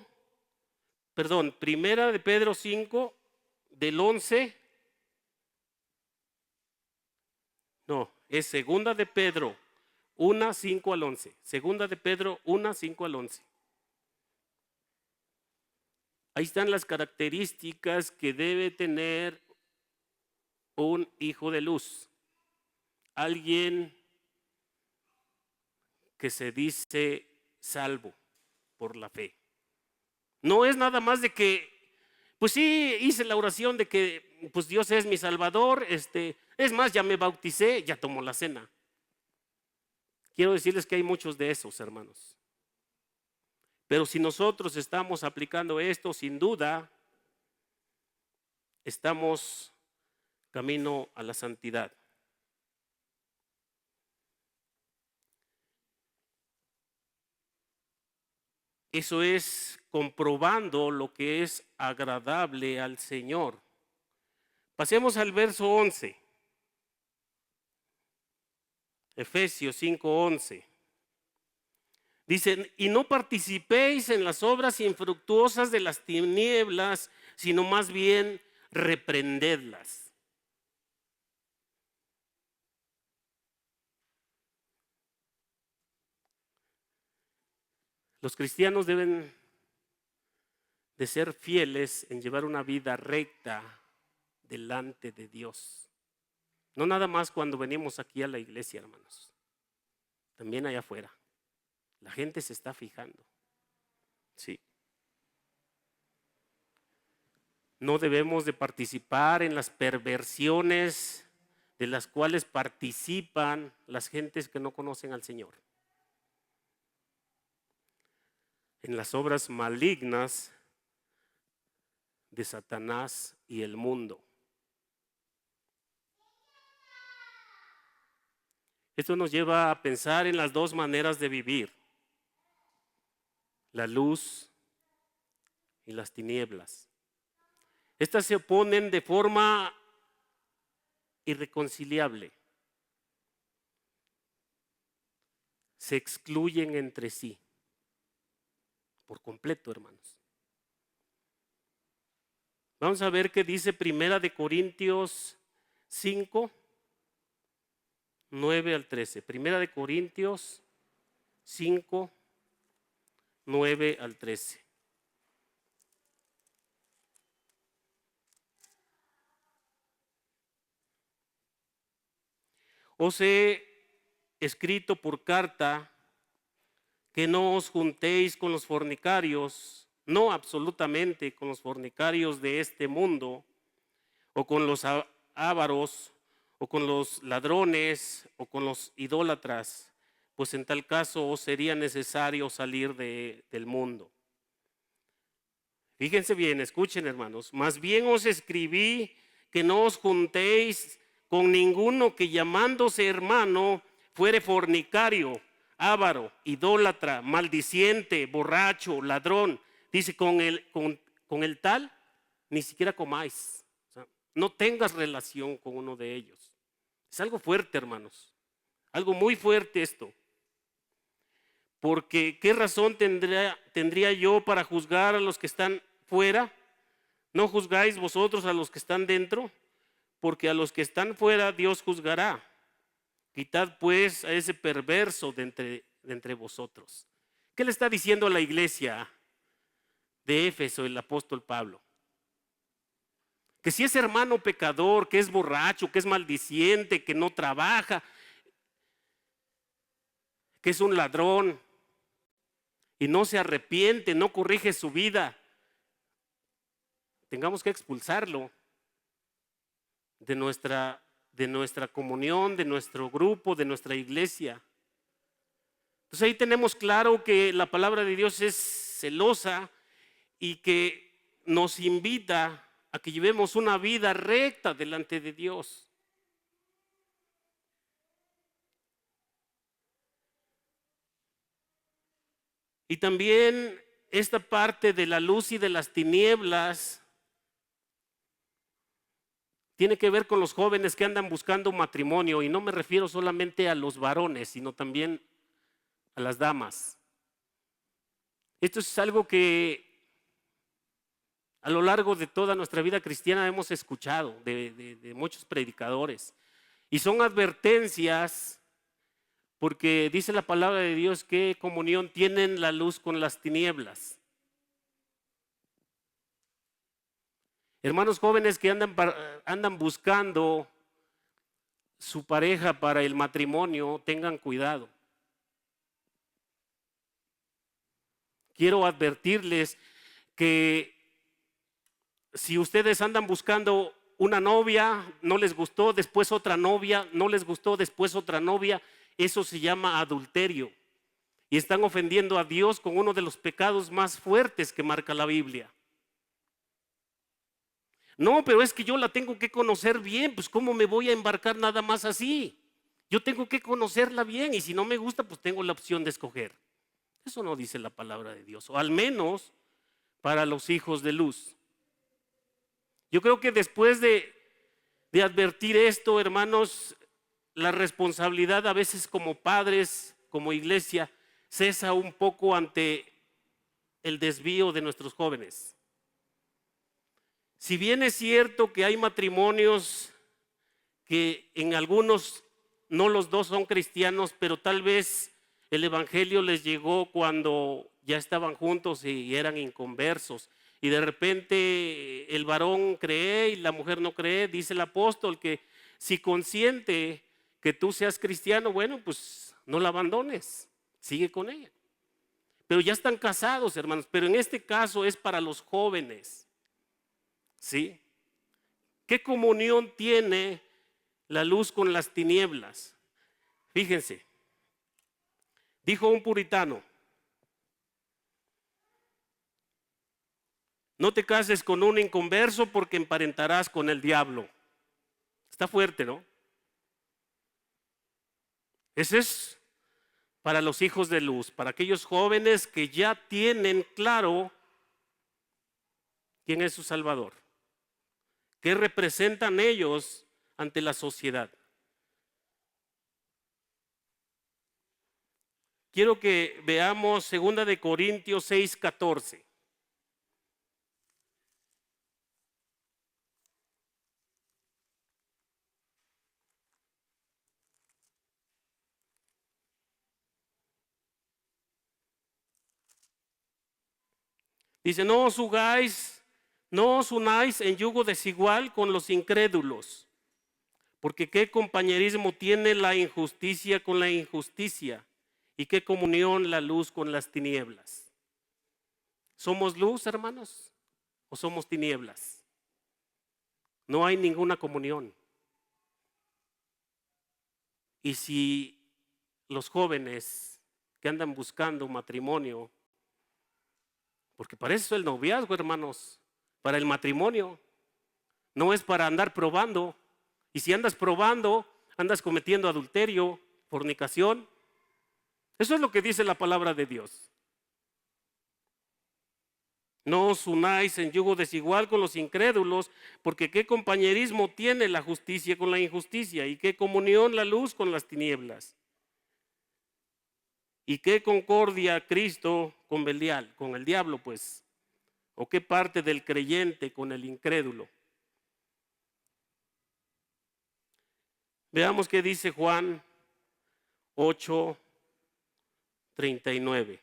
del 11. No, es segunda de Pedro 1, 5 al 11. Segunda de Pedro 1, 5 al 11. Ahí están las características que debe tener un hijo de luz. Alguien que se dice salvo por la fe. No es nada más de que, pues sí, hice la oración de que pues Dios es mi salvador, es más, ya me bauticé, ya tomo la cena. Quiero decirles que hay muchos de esos, hermanos. Pero si nosotros estamos aplicando esto, sin duda, estamos camino a la santidad. Eso es comprobando lo que es agradable al Señor. Pasemos al verso 11. Efesios 5:11. Dicen, y no participéis en las obras infructuosas de las tinieblas, sino más bien reprendedlas. Los cristianos deben de ser fieles en llevar una vida recta delante de Dios. No nada más cuando venimos aquí a la iglesia, hermanos. También allá afuera. La gente se está fijando. Sí. No debemos de participar en las perversiones de las cuales participan las gentes que no conocen al Señor. En las obras malignas de Satanás y el mundo. Esto nos lleva a pensar en las dos maneras de vivir: la luz y las tinieblas. Estas se oponen de forma irreconciliable. Se excluyen entre sí. Por completo, hermanos. Vamos a ver qué dice Primera de Corintios 5, 9 al 13. Primera de Corintios 5, 9 al 13. Os he escrito por carta que no os juntéis con los fornicarios, no absolutamente con los fornicarios de este mundo, o con los ávaros, o con los ladrones, o con los idólatras, pues en tal caso os sería necesario salir del mundo. Fíjense bien, escuchen, hermanos, más bien os escribí que no os juntéis con ninguno que llamándose hermano fuere fornicario, avaro, idólatra, maldiciente, borracho, ladrón. Dice, con el tal ni siquiera comáis. O sea, no tengas relación con uno de ellos. Es algo fuerte, hermanos. Algo muy fuerte esto. Porque ¿qué razón tendría yo para juzgar a los que están fuera? ¿No juzgáis vosotros a los que están dentro? Porque a los que están fuera Dios juzgará. Quitad pues a ese perverso de entre vosotros. ¿Qué le está diciendo a la iglesia de Éfeso el apóstol Pablo? Que si es hermano pecador, que es borracho, que es maldiciente, que no trabaja, que es un ladrón y no se arrepiente, no corrige su vida, tengamos que expulsarlo de nuestra comunión, de nuestro grupo, de nuestra iglesia. Entonces ahí tenemos claro que la palabra de Dios es celosa y que nos invita a que llevemos una vida recta delante de Dios. Y también esta parte de la luz y de las tinieblas tiene que ver con los jóvenes que andan buscando matrimonio, y no me refiero solamente a los varones, sino también a las damas. Esto es algo que a lo largo de toda nuestra vida cristiana hemos escuchado de muchos predicadores, y son advertencias, porque dice la palabra de Dios que comunión tienen la luz con las tinieblas. Hermanos jóvenes que andan buscando su pareja para el matrimonio, tengan cuidado. Quiero advertirles que si ustedes andan buscando una novia, no les gustó, después otra novia, no les gustó, después otra novia, eso se llama adulterio. Y están ofendiendo a Dios con uno de los pecados más fuertes que marca la Biblia. No, pero es que yo la tengo que conocer bien, pues ¿cómo me voy a embarcar nada más así? Yo tengo que conocerla bien, y si no me gusta, pues tengo la opción de escoger. Eso no dice la palabra de Dios, o al menos para los hijos de luz. Yo creo que después de advertir esto, hermanos, la responsabilidad a veces como padres, como iglesia, cesa un poco ante el desvío de nuestros jóvenes. Si bien es cierto que hay matrimonios que en algunos, no los dos son cristianos, pero tal vez el evangelio les llegó cuando ya estaban juntos y eran inconversos, y de repente el varón cree y la mujer no cree, dice el apóstol que si consiente que tú seas cristiano, bueno, pues no la abandones, sigue con ella. Pero ya están casados, hermanos, pero en este caso es para los jóvenes. ¿Sí? ¿Qué comunión tiene la luz con las tinieblas? Fíjense, dijo un puritano: no te cases con un inconverso porque emparentarás con el diablo. Está fuerte, ¿no? Ese es para los hijos de luz, para aquellos jóvenes que ya tienen claro quién es su Salvador. ¿Qué representan ellos ante la sociedad? Quiero que veamos 2 de Corintios 6:14. Dice: no os unáis en yugo desigual con los incrédulos, porque qué compañerismo tiene la injusticia con la injusticia, y qué comunión la luz con las tinieblas. ¿Somos luz, hermanos, o somos tinieblas? No hay ninguna comunión. Y si los jóvenes que andan buscando matrimonio, porque para eso es el noviazgo, hermanos, para el matrimonio, no es para andar probando. Y si andas probando, andas cometiendo adulterio, fornicación. Eso es lo que dice la palabra de Dios. No os unáis en yugo desigual con los incrédulos, porque qué compañerismo tiene la justicia con la injusticia, y qué comunión la luz con las tinieblas, y qué concordia Cristo con Belial, con el diablo, pues, o qué parte del creyente con el incrédulo. Veamos qué dice Juan 8:39.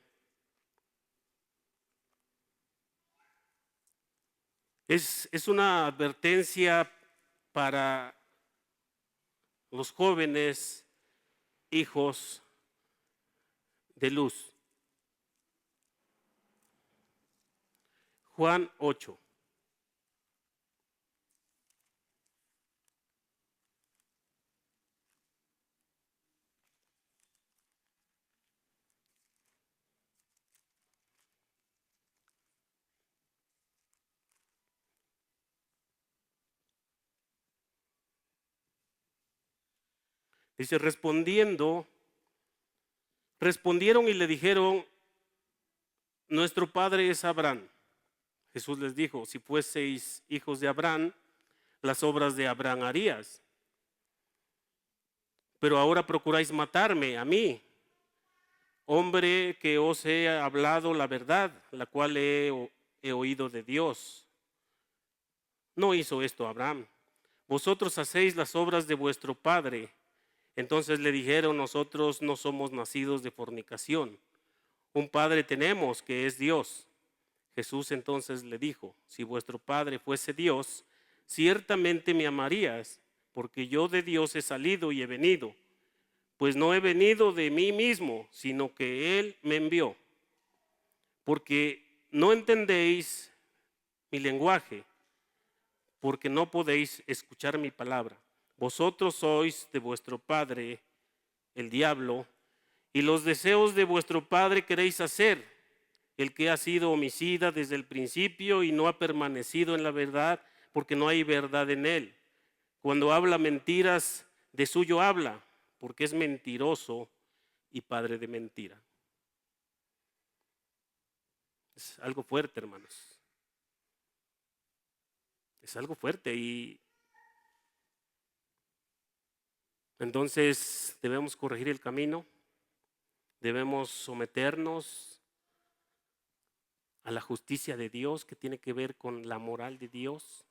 Es una advertencia para los jóvenes hijos de luz. Juan 8. Dice, respondieron y le dijeron, nuestro padre es Abraham. Jesús les dijo, si fueseis hijos de Abraham, las obras de Abraham harías. Pero ahora procuráis matarme a mí, hombre que os he hablado la verdad, la cual he oído de Dios. No hizo esto Abraham. Vosotros hacéis las obras de vuestro padre. Entonces le dijeron, nosotros no somos nacidos de fornicación. Un padre tenemos, que es Dios. Jesús entonces le dijo, si vuestro padre fuese Dios, ciertamente me amarías, porque yo de Dios he salido y he venido. Pues no he venido de mí mismo, sino que Él me envió. Porque no entendéis mi lenguaje, porque no podéis escuchar mi palabra. Vosotros sois de vuestro padre, el diablo, y los deseos de vuestro padre queréis hacer, el que ha sido homicida desde el principio y no ha permanecido en la verdad, porque no hay verdad en él. Cuando habla mentiras, de suyo habla, porque es mentiroso y padre de mentira. Es algo fuerte, hermanos. Es algo fuerte y entonces debemos corregir el camino, debemos someternos a la justicia de Dios, que tiene que ver con la moral de Dios,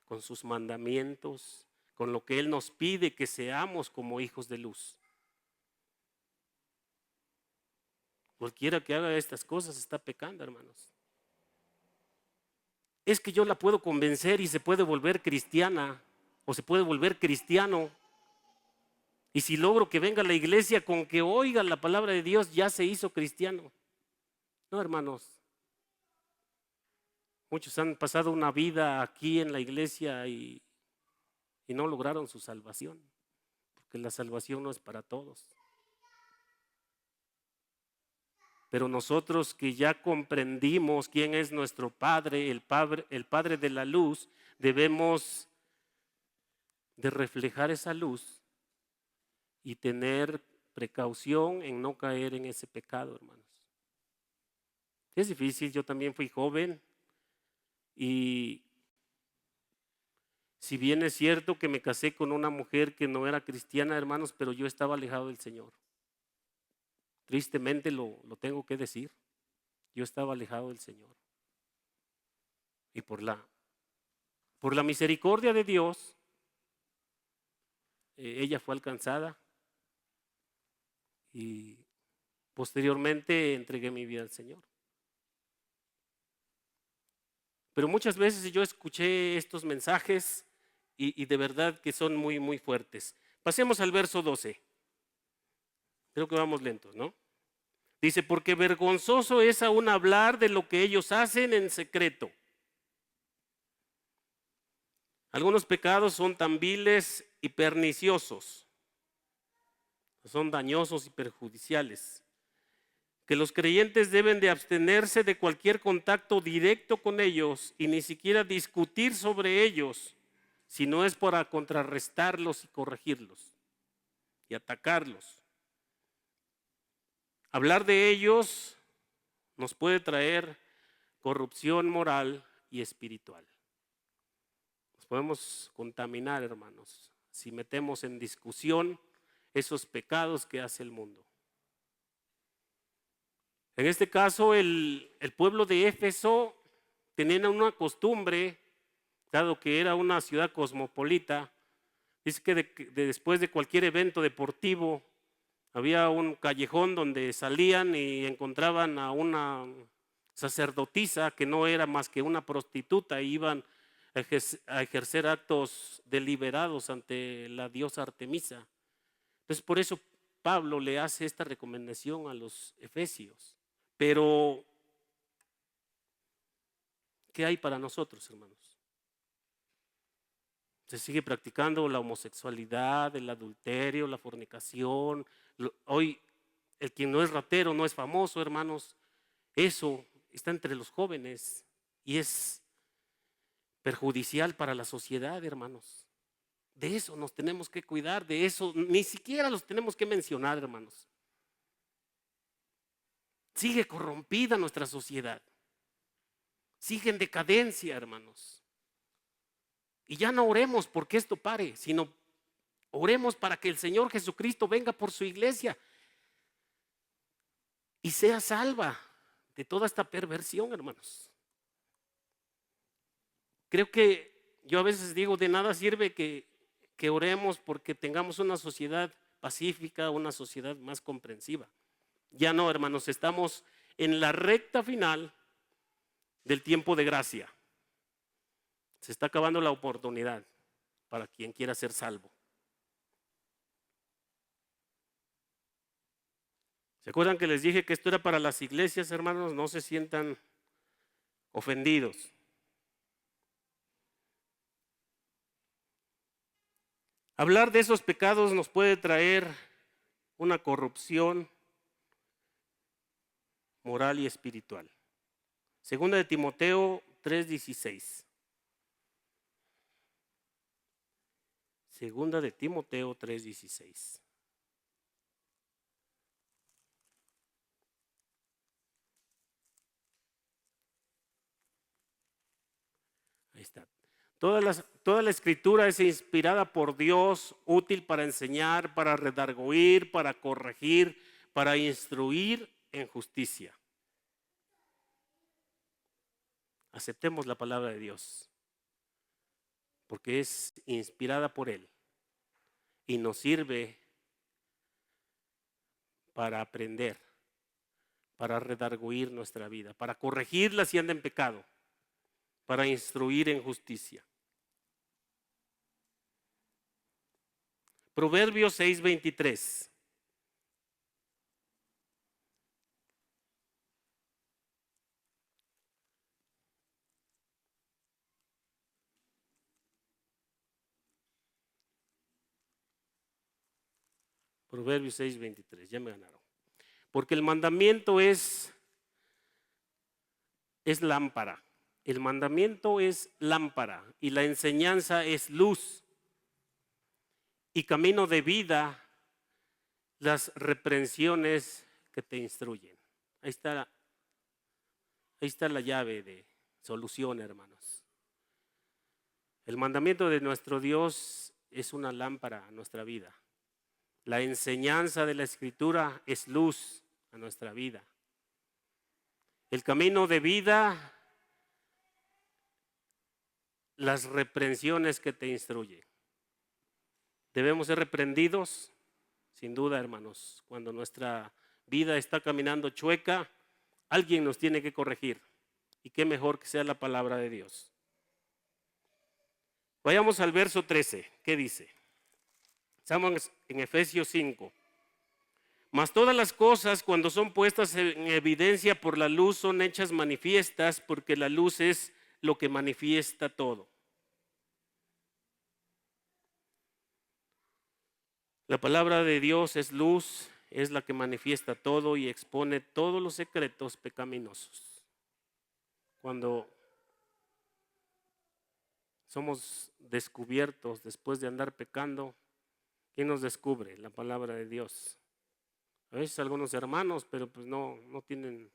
con sus mandamientos, con lo que Él nos pide que seamos como hijos de luz. Cualquiera que haga estas cosas está pecando, hermanos. Es que yo la puedo convencer y se puede volver cristiana o se puede volver cristiano. Y si logro que venga a la iglesia con que oiga la palabra de Dios, ya se hizo cristiano. No, hermanos. Muchos han pasado una vida aquí en la iglesia y no lograron su salvación, porque la salvación no es para todos. Pero nosotros que ya comprendimos quién es nuestro Padre, el Padre de la luz, debemos de reflejar esa luz y tener precaución en no caer en ese pecado, hermanos. Es difícil, yo también fui joven y si bien es cierto que me casé con una mujer que no era cristiana, hermanos, pero yo estaba alejado del Señor. Tristemente lo tengo que decir. Yo estaba alejado del Señor. Y por la misericordia de Dios, ella fue alcanzada y posteriormente entregué mi vida al Señor. Pero muchas veces yo escuché estos mensajes y de verdad que son muy, muy fuertes. Pasemos al verso 12. Creo que vamos lentos, ¿no? Dice, porque vergonzoso es aún hablar de lo que ellos hacen en secreto. Algunos pecados son tan viles y perniciosos, son dañosos y perjudiciales, que los creyentes deben de abstenerse de cualquier contacto directo con ellos y ni siquiera discutir sobre ellos, si no es para contrarrestarlos y corregirlos y atacarlos. Hablar de ellos nos puede traer corrupción moral y espiritual. Nos podemos contaminar, hermanos, si metemos en discusión esos pecados que hace el mundo. En este caso, el pueblo de Éfeso tenía una costumbre, dado que era una ciudad cosmopolita. Dice que después de cualquier evento deportivo había un callejón donde salían y encontraban a una sacerdotisa que no era más que una prostituta, y iban a ejercer actos deliberados ante la diosa Artemisa. Entonces por eso Pablo le hace esta recomendación a los efesios. Pero ¿qué hay para nosotros, hermanos? Se sigue practicando la homosexualidad, el adulterio, la fornicación. Hoy el quien no es ratero no es famoso, hermanos. Eso está entre los jóvenes y es perjudicial para la sociedad, hermanos. De eso nos tenemos que cuidar, de eso ni siquiera los tenemos que mencionar, hermanos. Sigue corrompida nuestra sociedad. Sigue en decadencia, hermanos. Y ya no oremos porque esto pare, sino oremos para que el Señor Jesucristo venga por su iglesia y sea salva de toda esta perversión, hermanos. Creo que yo a veces digo, de nada sirve que oremos porque tengamos una sociedad pacífica, una sociedad más comprensiva. Ya no, hermanos, estamos en la recta final del tiempo de gracia. Se está acabando la oportunidad para quien quiera ser salvo. ¿Se acuerdan que les dije que esto era para las iglesias, hermanos? No se sientan ofendidos. Hablar de esos pecados nos puede traer una corrupción moral y espiritual. Segunda de Timoteo 3:16. Segunda de Timoteo 3:16. Ahí está. Toda la escritura es inspirada por Dios, útil para enseñar, para redarguir, para corregir, para instruir en justicia. Aceptemos la palabra de Dios, porque es inspirada por Él y nos sirve para aprender, para redarguir nuestra vida, para corregirla si anda en pecado, para instruir en justicia. Proverbios 6:23. Proverbios 6:23, ya me ganaron. Porque el mandamiento es lámpara. El mandamiento es lámpara y la enseñanza es luz y camino de vida las reprensiones que te instruyen. Ahí está la llave de solución, hermanos. El mandamiento de nuestro Dios es una lámpara a nuestra vida. La enseñanza de la Escritura es luz a nuestra vida. El camino de vida, las reprensiones que te instruyen. Debemos ser reprendidos, sin duda, hermanos. Cuando nuestra vida está caminando chueca, alguien nos tiene que corregir. Y qué mejor que sea la palabra de Dios. Vayamos al verso 13. ¿Qué dice? Estamos en Efesios 5. Mas todas las cosas, cuando son puestas en evidencia por la luz, son hechas manifiestas, porque la luz es lo que manifiesta todo. La palabra de Dios es luz, es la que manifiesta todo y expone todos los secretos pecaminosos. Cuando somos descubiertos después de andar pecando, ¿quién nos descubre? La palabra de Dios. A veces algunos hermanos, pero pues no tienen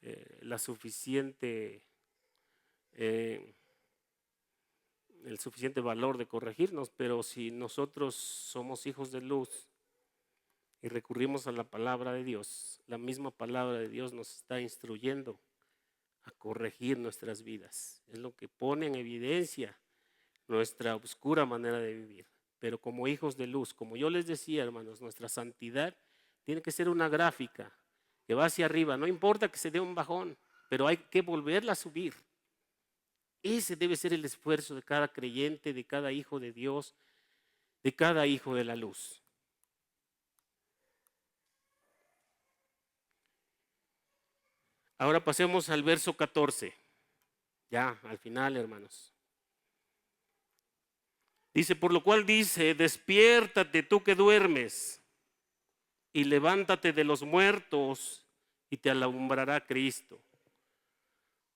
el suficiente valor de corregirnos, pero si nosotros somos hijos de luz y recurrimos a la palabra de Dios, la misma palabra de Dios nos está instruyendo a corregir nuestras vidas. Es lo que pone en evidencia nuestra oscura manera de vivir. Pero como hijos de luz, como yo les decía, hermanos, nuestra santidad tiene que ser una gráfica que va hacia arriba. No importa que se dé un bajón, pero hay que volverla a subir. Ese debe ser el esfuerzo de cada creyente, de cada hijo de Dios, de cada hijo de la luz. Ahora pasemos al verso 14. Ya, al final, hermanos. Dice, por lo cual dice, despiértate tú que duermes y levántate de los muertos y te alumbrará Cristo.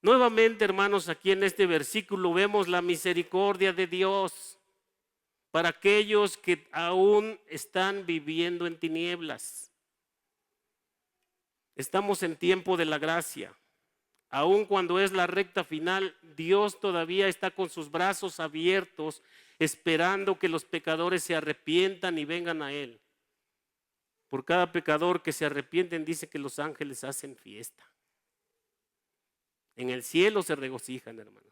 Nuevamente, hermanos, aquí en este versículo vemos la misericordia de Dios. para aquellos que aún están viviendo en tinieblas. Estamos en tiempo de la gracia. Aun cuando es la recta final, Dios todavía está con sus brazos abiertos, esperando que los pecadores se arrepientan y vengan a Él. Por cada pecador que se arrepienten, dice que los ángeles hacen fiesta. En el cielo se regocijan, hermano.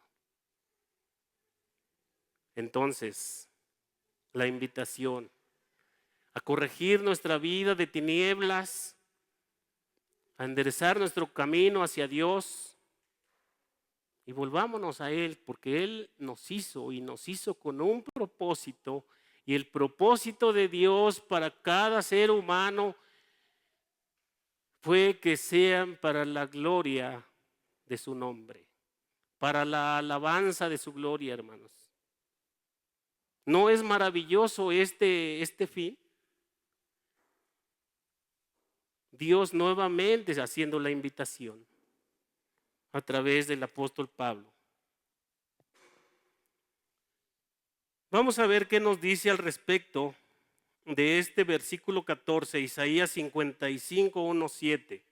Entonces, la invitación a corregir nuestra vida de tinieblas, a enderezar nuestro camino hacia Dios y volvámonos a Él, porque Él nos hizo y nos hizo con un propósito, y el propósito de Dios para cada ser humano fue que sean para la gloria de su nombre, para la alabanza de su gloria, hermanos. ¿No es maravilloso este fin? Dios nuevamente haciendo la invitación a través del apóstol Pablo. Vamos a ver qué nos dice al respecto de este versículo 14, Isaías 55, 1, 7.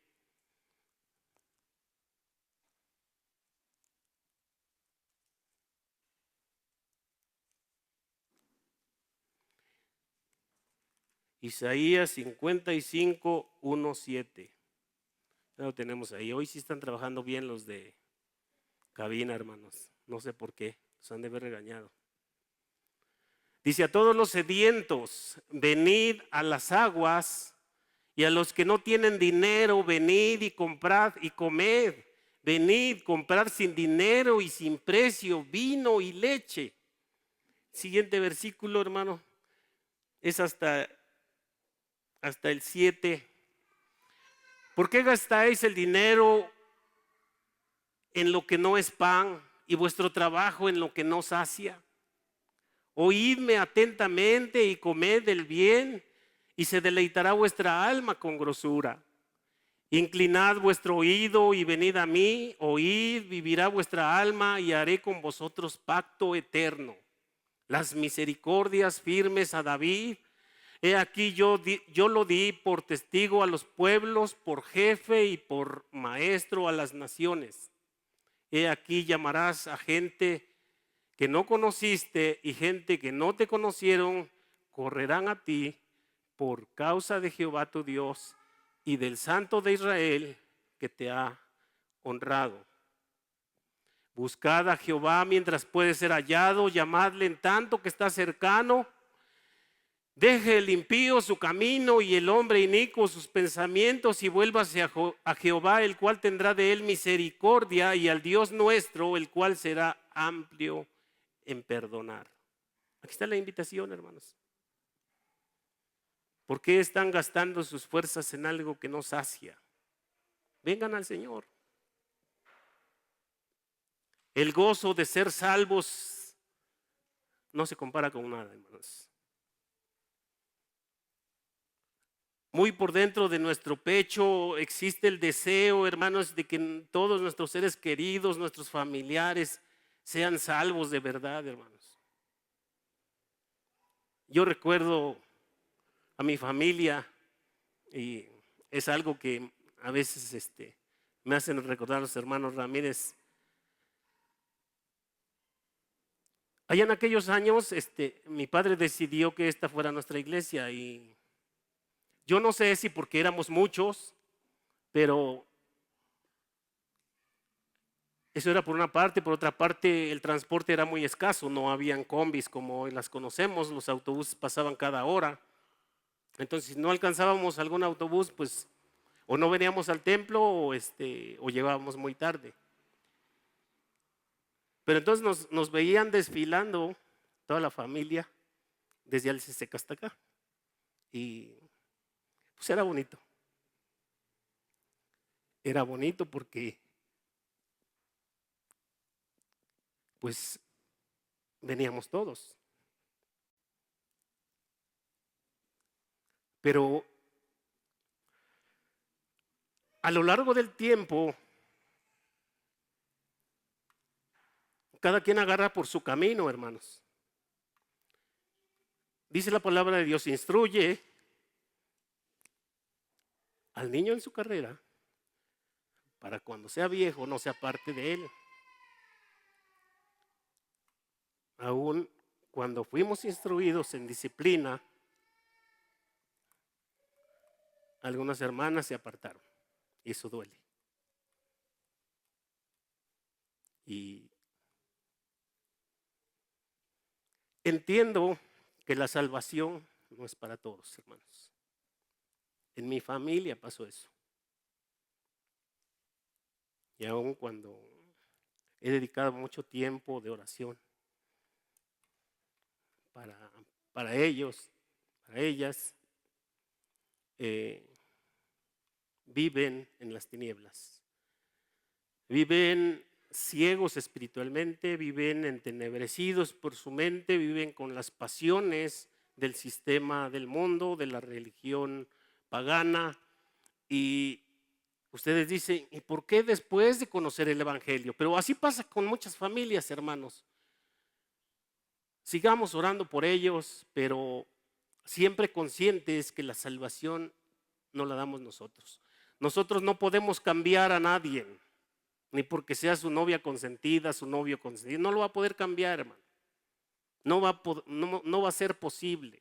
Isaías 55, 1, 7. Ya lo tenemos ahí. Hoy sí están trabajando bien los de cabina, hermanos. No sé por qué, los han de haber regañado. Dice: a todos los sedientos, venid a las aguas, y a los que no tienen dinero, venid y comprad y comed. Venid, comprad sin dinero y sin precio vino y leche. Siguiente versículo, hermano, es hasta el 7. ¿Por qué gastáis el dinero en lo que no es pan y vuestro trabajo en lo que no sacia? Oídme atentamente y comed del bien, y se deleitará vuestra alma con grosura. Inclinad vuestro oído y venid a mí, oíd, vivirá vuestra alma, y haré con vosotros pacto eterno. Las misericordias firmes a David. He aquí yo lo di por testigo a los pueblos, por jefe y por maestro a las naciones. He aquí llamarás a gente que no conociste, y gente que no te conocieron correrán a ti por causa de Jehová tu Dios y del Santo de Israel que te ha honrado. Buscad a Jehová mientras puede ser hallado, llamadle en tanto que está cercano. Deje el impío su camino y el hombre inicuo sus pensamientos, y vuélvase a Jehová, el cual tendrá de él misericordia, y al Dios nuestro, el cual será amplio en perdonar. Aquí está la invitación, hermanos. ¿Por qué están gastando sus fuerzas en algo que no sacia? Vengan al Señor. El gozo de ser salvos no se compara con nada, hermanos. Muy por dentro de nuestro pecho existe el deseo, hermanos, de que todos nuestros seres queridos, nuestros familiares, sean salvos de verdad, hermanos. Yo recuerdo a mi familia, y es algo que a veces me hacen recordar los hermanos Ramírez. Allá en aquellos años, mi padre decidió que esta fuera nuestra iglesia, y yo no sé si porque éramos muchos, pero eso era por una parte. Por otra parte, el transporte era muy escaso, no habían combis como hoy las conocemos, los autobuses pasaban cada hora. Entonces, si no alcanzábamos algún autobús, pues o no veníamos al templo o llegábamos muy tarde. Pero entonces nos veían desfilando toda la familia desde Alceseca hasta acá, y pues era bonito. Era bonito porque pues veníamos todos. Pero a lo largo del tiempo, cada quien agarra por su camino, hermanos. Dice la palabra de Dios, instruye al niño en su carrera para cuando sea viejo no sea parte de él. Aún cuando fuimos instruidos en disciplina, algunas hermanas se apartaron y eso duele. Y entiendo que la salvación no es para todos, hermanos. En mi familia pasó eso. Y aún cuando he dedicado mucho tiempo de oración para ellos, para ellas, viven en las tinieblas. Viven ciegos espiritualmente, viven entenebrecidos por su mente, viven con las pasiones del sistema del mundo, de la religión pagana. Y ustedes dicen, ¿y por qué después de conocer el Evangelio? Pero así pasa con muchas familias, hermanos. Sigamos orando por ellos, pero siempre conscientes que la salvación no la damos nosotros. Nosotros no podemos cambiar a nadie, ni porque sea su novia consentida, su novio consentido. No lo va a poder cambiar, hermano. No va a ser posible.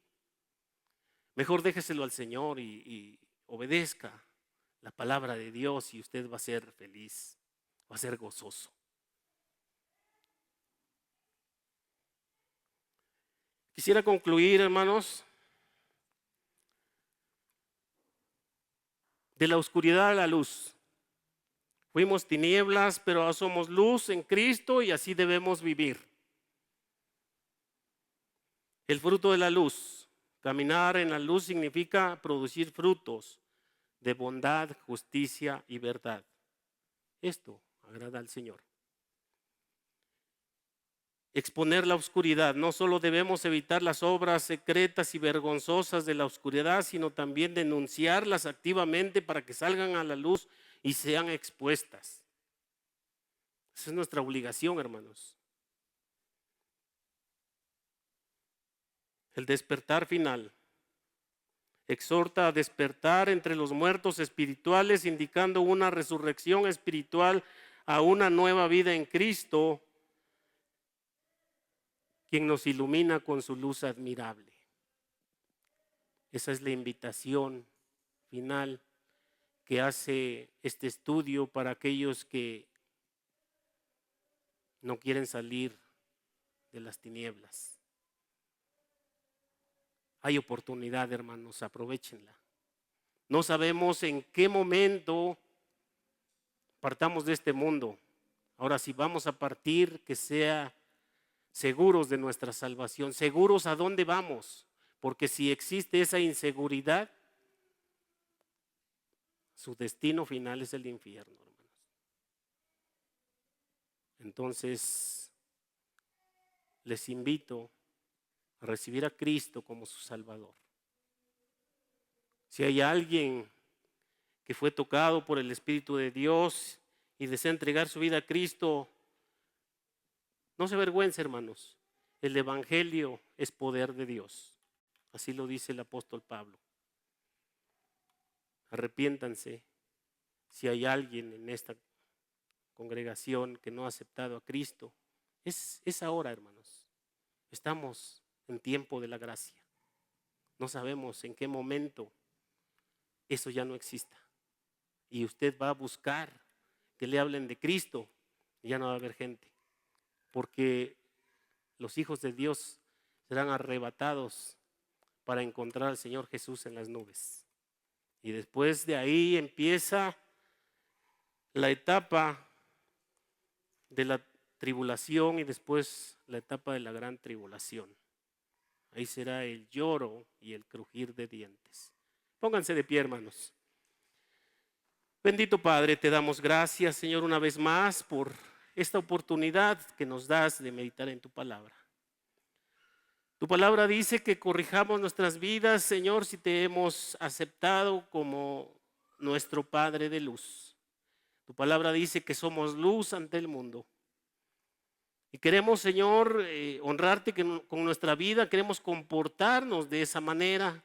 Mejor déjeselo al Señor y obedezca la palabra de Dios y usted va a ser feliz, va a ser gozoso. Quisiera concluir, hermanos, de la oscuridad a la luz. Fuimos tinieblas, pero ahora somos luz en Cristo y así debemos vivir. El fruto de la luz. Caminar en la luz significa producir frutos de bondad, justicia y verdad. Esto agrada al Señor. Exponer la oscuridad. No solo debemos evitar las obras secretas y vergonzosas de la oscuridad, sino también denunciarlas activamente para que salgan a la luz y sean expuestas. Esa es nuestra obligación, hermanos. El despertar final. Exhorta a despertar entre los muertos espirituales, indicando una resurrección espiritual a una nueva vida en Cristo, quien nos ilumina con su luz admirable. Esa es la invitación final que hace este estudio para aquellos que no quieren salir de las tinieblas. Hay oportunidad, hermanos, aprovéchenla. No sabemos en qué momento partamos de este mundo. Ahora, si vamos a partir, que sea seguros de nuestra salvación, seguros a dónde vamos, porque si existe esa inseguridad, su destino final es el infierno, hermanos. Entonces, les invito a recibir a Cristo como su Salvador. Si hay alguien que fue tocado por el Espíritu de Dios y desea entregar su vida a Cristo, no se avergüence, hermanos. El Evangelio es poder de Dios. Así lo dice el apóstol Pablo. Arrepiéntanse si hay alguien en esta congregación que no ha aceptado a Cristo. Es ahora, hermanos. Estamos en tiempo de la gracia. No sabemos en qué momento eso ya no exista. Y usted va a buscar que le hablen de Cristo y ya no va a haber gente. Porque los hijos de Dios serán arrebatados para encontrar al Señor Jesús en las nubes. Y después de ahí empieza la etapa de la tribulación y después la etapa de la gran tribulación. Ahí será el lloro y el crujir de dientes. Pónganse de pie, hermanos. Bendito Padre, te damos gracias, Señor, una vez más por esta oportunidad que nos das de meditar en tu palabra. Tu palabra dice que corrijamos nuestras vidas, Señor, si te hemos aceptado como nuestro Padre de luz. Tu palabra dice que somos luz ante el mundo. Y queremos, Señor, honrarte con nuestra vida, queremos comportarnos de esa manera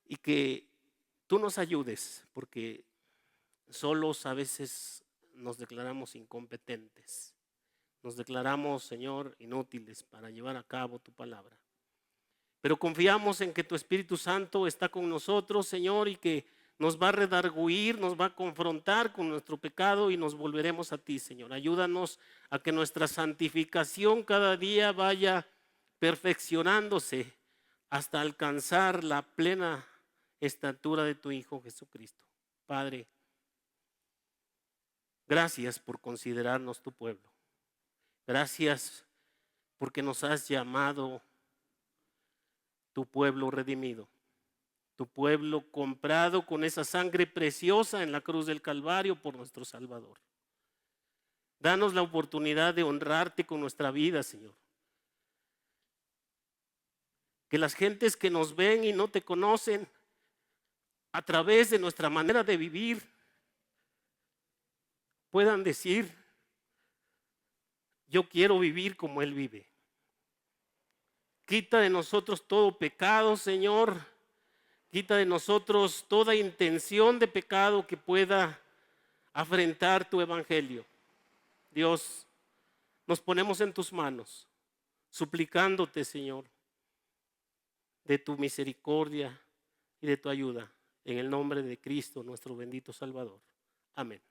y que tú nos ayudes, porque solos a veces nos declaramos incompetentes, nos declaramos, Señor, inútiles para llevar a cabo tu palabra. Pero confiamos en que tu Espíritu Santo está con nosotros, Señor, y que nos va a redarguir, nos va a confrontar con nuestro pecado y nos volveremos a ti, Señor. Ayúdanos a que nuestra santificación cada día vaya perfeccionándose hasta alcanzar la plena estatura de tu Hijo Jesucristo. Padre, gracias por considerarnos tu pueblo. Gracias porque nos has llamado tu pueblo redimido, tu pueblo comprado con esa sangre preciosa en la cruz del Calvario por nuestro Salvador. Danos la oportunidad de honrarte con nuestra vida, Señor. Que las gentes que nos ven y no te conocen, a través de nuestra manera de vivir, puedan decir: yo quiero vivir como Él vive. Quita de nosotros todo pecado, Señor. Quita de nosotros toda intención de pecado que pueda afrentar tu evangelio. Dios, nos ponemos en tus manos, suplicándote, Señor, de tu misericordia y de tu ayuda, en el nombre de Cristo, nuestro bendito Salvador. Amén.